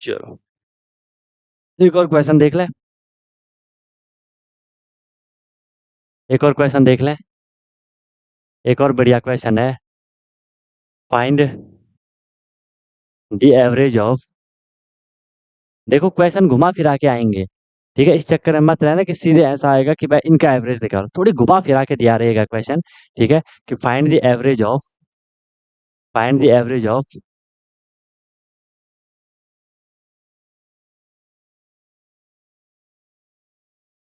चलो, एक और क्वेश्चन देख लें, एक और क्वेश्चन देख लें। एक और बढ़िया क्वेश्चन है, फाइंड द एवरेज ऑफ। देखो क्वेश्चन घुमा फिरा के आएंगे, ठीक है, इस चक्कर में मत रहना कि सीधे ऐसा आएगा कि भाई इनका एवरेज निकालो, थोड़ी घुमा फिरा के दिया रहेगा क्वेश्चन। ठीक है, कि find the average of, find the average of,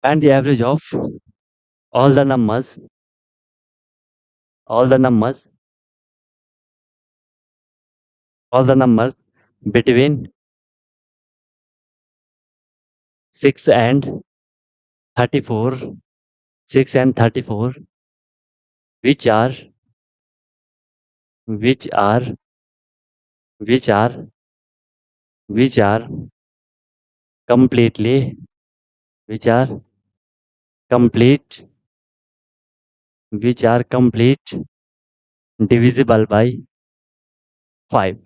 find the average of all the numbers, all the numbers, all the numbers between 6 and 34, 6 and 34, which are which are which are which are completely, which are complete, which are complete divisible by 5.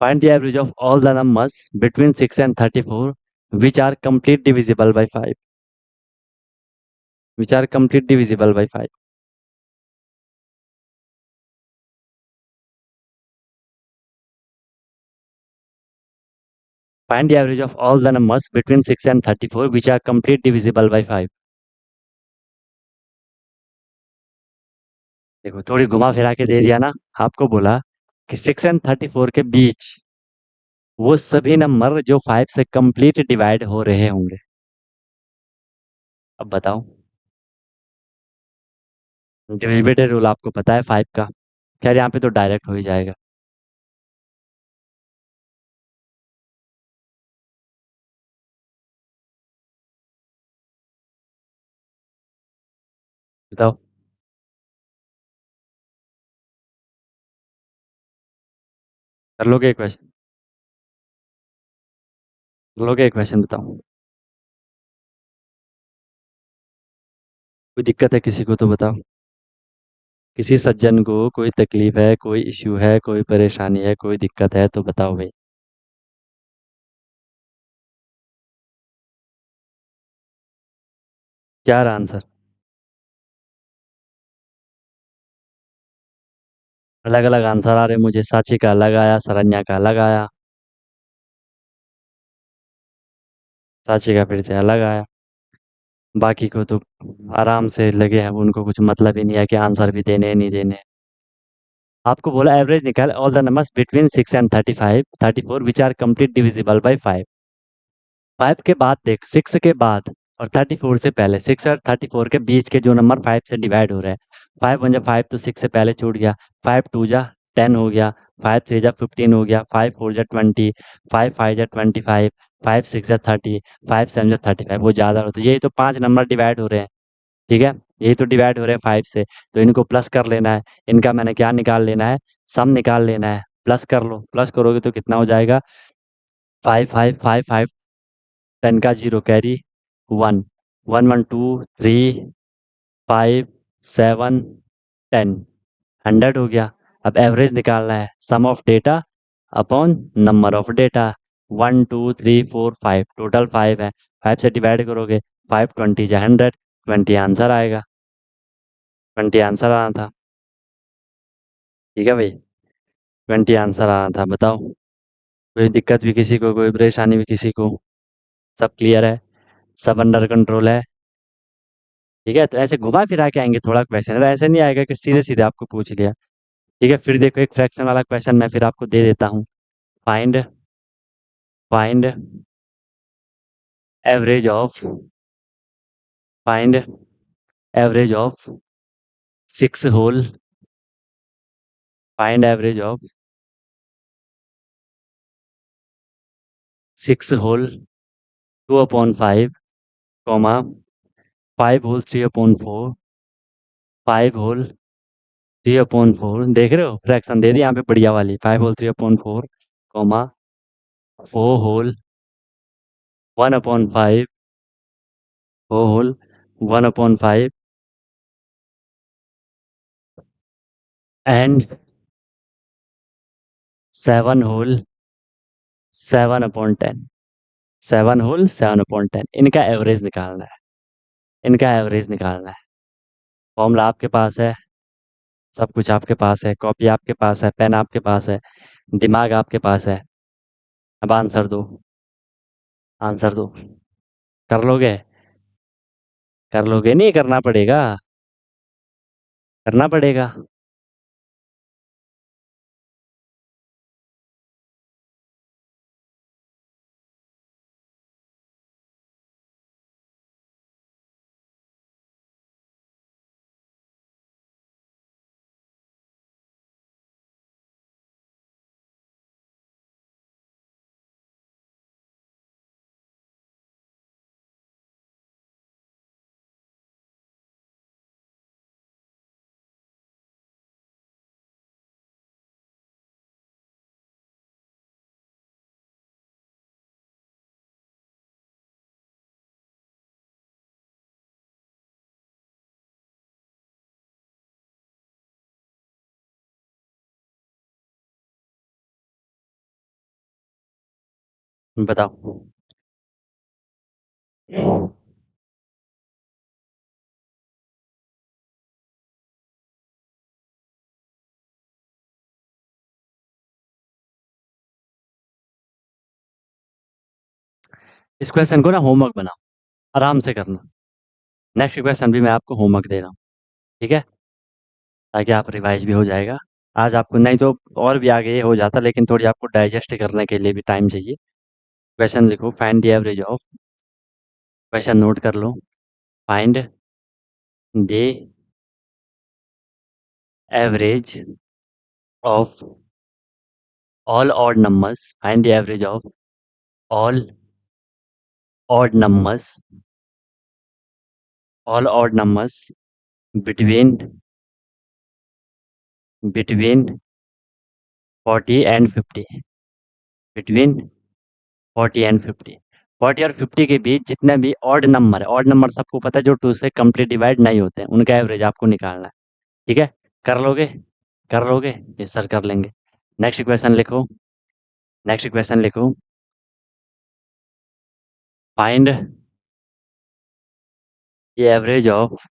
Find the average of all the numbers between 6 and 34 which are complete divisible by 5, which are complete divisible by 5. Find the average of all the numbers between 6 and 34 which are complete divisible by 5. देखो थोड़ी घुमा फिरा के दे दिया ना, आपको बोला कि 6 एंड 34 के बीच वो सभी नंबर जो 5 से कंप्लीट डिवाइड हो रहे होंगे। अब बताओ, डिविजिबिलिटी रूल आपको पता है 5 का? खैर यहाँ पे तो डायरेक्ट हो ही जाएगा। बताओ, कर लोगे एक क्वेश्चन? कर लोगे एक क्वेश्चन? बताओ, कोई दिक्कत है किसी को तो बताओ। किसी सज्जन को कोई तकलीफ है, कोई इश्यू है, कोई परेशानी है, कोई दिक्कत है तो बताओ भाई। क्या रहा आंसर? अलग अलग आंसर आ रहे मुझे, साची का अलग आया, शरण्या का अलग आया, साची का फिर से अलग आया। बाकी को तो आराम से लगे हैं, उनको कुछ मतलब ही नहीं है कि आंसर भी देने हैं, नहीं देने हैं। आपको बोला एवरेज निकाल all the numbers between 6 and 35 34 which are complete divisible by 5। 5 के बाद देख, 6 के बाद और 34 से पहले, 6 और 34 के बीच के जो नंबर 5 से डिवाइड हो रहे हैं, 5 1 जा 5 तो 6 से पहले छूट गया, 5 2 जा 10 हो गया, 5 3 जा 15 हो गया, 5 4 जा 20, 5 5 जा 25, 5 6 जा 30, 5 7 जा 35, वो ज़्यादा होता है। यही तो 5 नंबर डिवाइड हो रहे हैं, ठीक है, यही तो डिवाइड हो रहे हैं 5 से, तो इनको प्लस कर लेना है। इनका मैंने क्या निकाल लेना है, सम निकाल लेना है। प्लस कर लो, प्लस करोगे तो कितना हो जाएगा, 5 5 5 5, 10 का जीरो कैरी, 1 1 1 2 3 5 7 10, 100 हो गया। अब एवरेज निकालना है, sum of data upon number of data, 1 2 3 4 5, total 5 है, 5 से डिवाइड करोगे, 5 20 जा 100, 20 आंसर आएगा, 20 आंसर आना था। ठीक है भाई, 20 आंसर आना था। बताओ, कोई दिक्कत भी किसी को, कोई परेशानी भी किसी को? सब क्लियर है, सब अंडर कंट्रोल है? ठीक है, तो ऐसे घुमा फिरा के आएंगे थोड़ा क्वेश्चन, ऐसे नहीं आएगा कि सीधे सीधे आपको पूछ लिया। ठीक है, फिर देखो एक फ्रैक्शन वाला क्वेश्चन मैं फिर आपको दे देता हूँ। Find find average of find average of 6 whole, find average of 6 whole 2/5, comma 5 whole 3/4, 5 whole 3/4, देख रहे हो फ्रैक्शन दे दी यहाँ पे बढ़िया वाली, 5 whole 3/4, comma 4 whole 1/5, 4 whole 1/5 and 7 whole 7/10, 7 whole 7/10, इनका एवरेज निकालना है, इनका एवरेज निकालना है। फॉर्मूला आपके पास है, सब कुछ आपके पास है, कॉपी आपके पास है, पेन आपके पास है, दिमाग आपके पास है। अब आंसर दो, आंसर दो। कर लोगे? कर लोगे? नहीं करना पड़ेगा, करना पड़ेगा। बताओ। इस क्वेश्चन को ना होमवर्क बनाओ, आराम से करना। नेक्स्ट क्वेश्चन भी मैं आपको होमवर्क दे रहा हूँ, ठीक है, ताकि आप रिवाइज भी हो जाएगा। आज आपको नहीं तो और भी आगे ये हो जाता, लेकिन थोड़ी आपको डाइजेस्ट करने के लिए भी टाइम चाहिए। क्वेश्चन लिखो, find the average of, question note कर लो, find the average of all odd numbers, find the average of all odd numbers, all odd numbers between between 40 and 50, between 40 and 50, 40 और 50 के बीच जितने भी ऑड नंबर सबको पता है, जो 2 से कंप्लीट डिवाइड नहीं होते हैं, उनका एवरेज आपको निकालना है। ठीक है, कर लोगे? कर लोगे? यस सर, कर लेंगे। नेक्स्ट क्वेश्चन लिखो, नेक्स्ट क्वेश्चन लिखो, find the average of,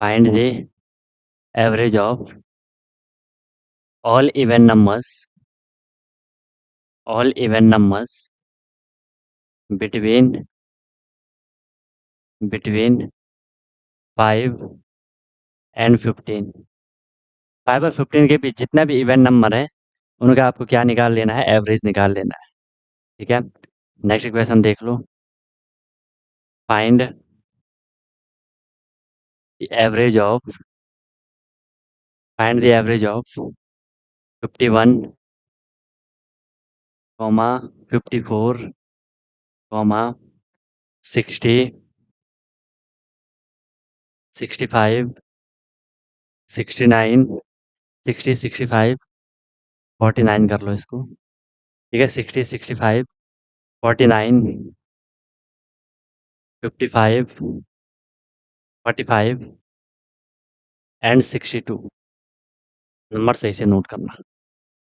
find the average of all even numbers, all even numbers between between 5 and 15। 5 और 15 के बीच जितना भी इवन नंबर है उनका आपको क्या निकाल लेना है, एवरेज निकाल लेना है। ठीक है, नेक्स्ट क्वेश्चन देख लो। Find the average of find the average of 51, 54, 60, 65, 69, 60, 65, 49 कर लो इसको। ठीक है, 60, 65, 49, 55, 45 एंड 62। नंबर सही से नोट करना।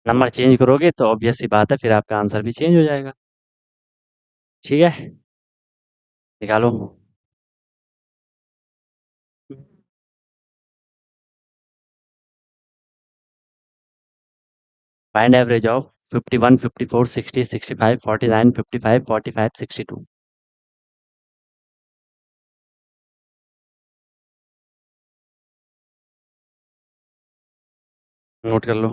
नंबर चेंज करोगे तो ऑब्वियस सी बात है फिर आपका आंसर भी चेंज हो जाएगा। ठीक है, निकालो। Find average of 51, 54, 60, 65, 49, 55, 45, 62। नोट कर लो।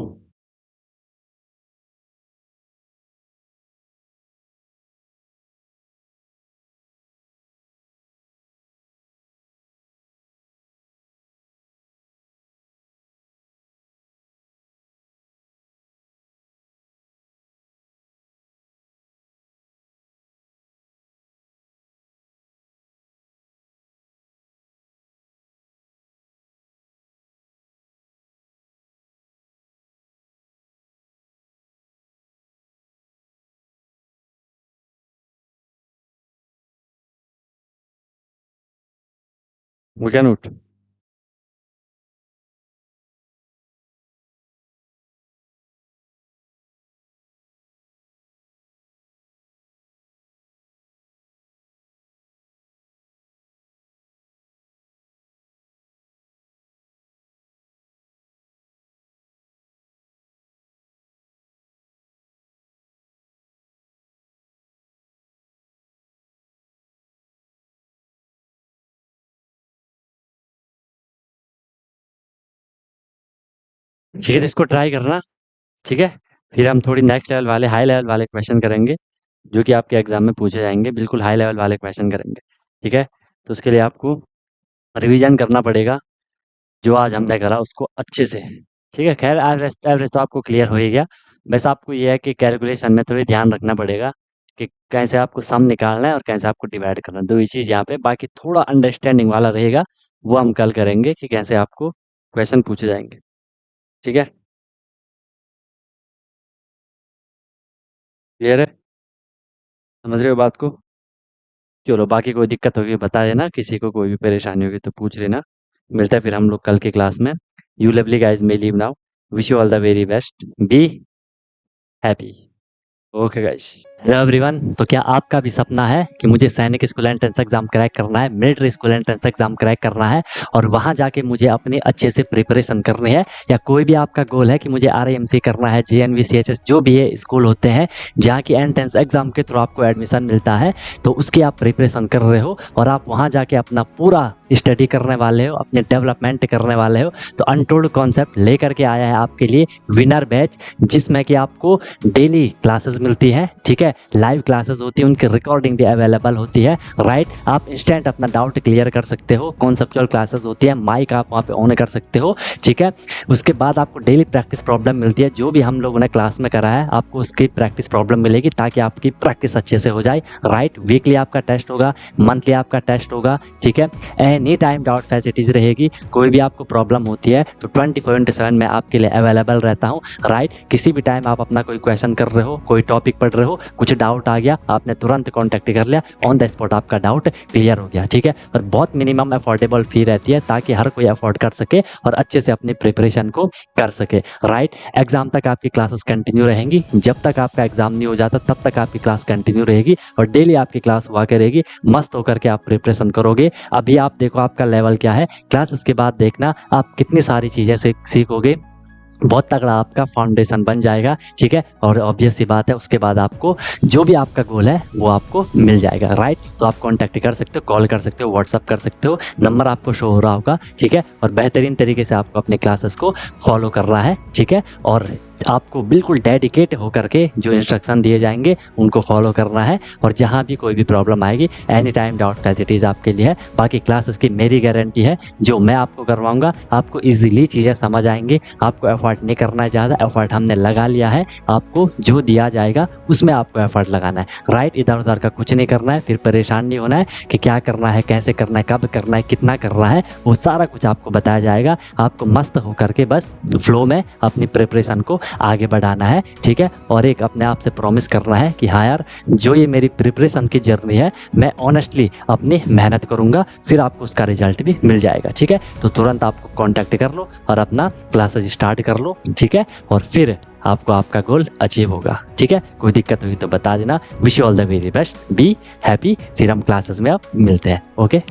हो गया नोट? फिर इसको ट्राई करना। ठीक है, फिर हम थोड़ी नेक्स्ट लेवल वाले, हाई लेवल वाले क्वेश्चन करेंगे जो कि आपके एग्जाम में पूछे जाएंगे। बिल्कुल हाई लेवल वाले क्वेश्चन करेंगे। ठीक है, तो उसके लिए आपको रिवीजन करना पड़ेगा जो आज हमने करा उसको अच्छे से। ठीक है, खैर एवरेज एवरेज तो आपको क्लियर हो ही गया। बस आपको ये है कि कैलकुलेशन में थोड़ी ध्यान रखना पड़ेगा कि कैसे आपको सम निकालना है और कैसे आपको डिवाइड करना है। दो ही चीज़ यहाँ पे, बाकी थोड़ा अंडरस्टैंडिंग वाला रहेगा वो हम कल करेंगे कि कैसे आपको क्वेश्चन पूछे जाएंगे। ठीक है, क्लियर है? समझ रहे हो बात को? चलो, बाकी कोई दिक्कत होगी बता देना, किसी को कोई भी परेशानी होगी तो पूछ लेना। मिलता है फिर हम लोग कल के क्लास में। You lovely guys may leave now. Wish you all the very best. Be happy. Okay guys. Hello everyone, तो क्या आपका भी सपना है कि मुझे सैनिक स्कूल एंट्रेंस एग्जाम क्रैक करना है, military school entrance exam crack करना है और वहां जाके मुझे अपनी अच्छे से प्रिपरेशन करनी है, या कोई भी आपका गोल है कि मुझे आरआईएमसी करना है, जेएनवी, सीएचएस जो भी है स्कूल होते हैं जहाँ की एंट्रेंस एग्जाम के थ्रू आपको एडमिशन मिलता है, तो उसकी आप प्रिपरेशन कर रहे हो और आप वहाँ जाके अपना पूरा स्टडी करने वाले हो, अपने डेवलपमेंट करने वाले हो, तो अनटोल्ड कॉन्सेप्ट लेकर के आया है आपके लिए विनर बैच, जिसमें कि आपको डेली क्लासेस मिलती है। ठीक है, लाइव क्लासेस होती है, उनकी रिकॉर्डिंग भी अवेलेबल होती है। राइट, आप इंस्टेंट अपना डाउट क्लियर कर सकते हो। कॉन्सेप्चुअल क्लासेस होती है, माइक आप वहाँ पे ऑन कर सकते हो। ठीक है, उसके बाद आपको डेली प्रैक्टिस प्रॉब्लम मिलती है, जो भी हम लोगों ने क्लास में करा है आपको उसकी प्रैक्टिस प्रॉब्लम मिलेगी ताकि आपकी प्रैक्टिस अच्छे से हो जाए। राइट, वीकली आपका टेस्ट होगा, मंथली आपका टेस्ट होगा। ठीक है, एनी टाइम डाउट फैसिलिटीज रहेगी। कोई भी आपको प्रॉब्लम होती है तो 24/7 मैं आपके लिए अवेलेबल रहता हूँ। राइट, किसी भी टाइम आप अपना कोई क्वेश्चन कर रहे हो, कोई टॉपिक पढ़ रहे हो, कुछ डाउट आ गया, आपने तुरंत कॉन्टैक्ट कर लिया, ऑन द स्पॉट आपका डाउट क्लियर हो गया। ठीक है, और बहुत मिनिमम अफोर्डेबल फी रहती है ताकि हर कोई अफोर्ड कर सके और अच्छे से अपनी प्रिपरेशन को कर सके। राइट, एग्जाम तक आपकी क्लासेस कंटिन्यू रहेंगी, जब तक आपका एग्जाम नहीं हो जाता तब तक आपकी क्लास कंटिन्यू रहेगी और डेली आपकी क्लास हुआ करेगी। मस्त होकर के आप प्रिपरेशन करोगे। अभी आप देखो आपका लेवल क्या है, क्लासेस के बाद देखना आप कितनी सारी चीज़ें सीखोगे। बहुत तगड़ा आपका फाउंडेशन बन जाएगा, ठीक है। और ऑब्वियस सी बात है, उसके बाद आपको जो भी आपका गोल है वो आपको मिल जाएगा, राइट। तो आप कॉन्टैक्ट कर सकते हो, कॉल कर सकते हो, व्हाट्सअप कर सकते हो, नंबर आपको शो हो रहा होगा, ठीक है। और बेहतरीन तरीके से आपको अपने क्लासेस को फॉलो करना है, ठीक है। और आपको बिल्कुल डेडिकेट होकर के जो इंस्ट्रक्शन दिए जाएंगे उनको फॉलो करना है। और जहाँ भी कोई भी प्रॉब्लम आएगी, एनी टाइम डाउट फैसिलिटीज़ आपके लिए है। बाकी क्लासेस की मेरी गारंटी है, जो मैं आपको करवाऊंगा आपको इजीली चीज़ें समझ आएंगी। आपको एफर्ट नहीं करना है ज़्यादा, एफर्ट हमने लगा लिया है। आपको जो दिया जाएगा उसमें आपको एफर्ट लगाना है, राइट। इधर उधर का कुछ नहीं करना है, फिर परेशान नहीं होना है कि क्या करना है, कैसे करना है, कब करना है, कितना करना है। वो सारा कुछ आपको बताया जाएगा। आपको मस्त होकर के बस फ्लो में अपनी प्रिपरेशन को आगे बढ़ाना है, ठीक है। और एक अपने आप से प्रॉमिस करना है कि हाँ यार, जो ये मेरी प्रिपरेशन की जर्नी है, मैं ऑनेस्टली अपनी मेहनत करूँगा, फिर आपको उसका रिजल्ट भी मिल जाएगा, ठीक है। तो तुरंत आपको कॉन्टैक्ट कर लो और अपना क्लासेस स्टार्ट कर लो, ठीक है। और फिर आपको आपका गोल अचीव होगा, ठीक है। कोई दिक्कत हुई तो बता देना। Wish you all the very best, be happy. फिर हम क्लासेस में अब मिलते हैं, ओके।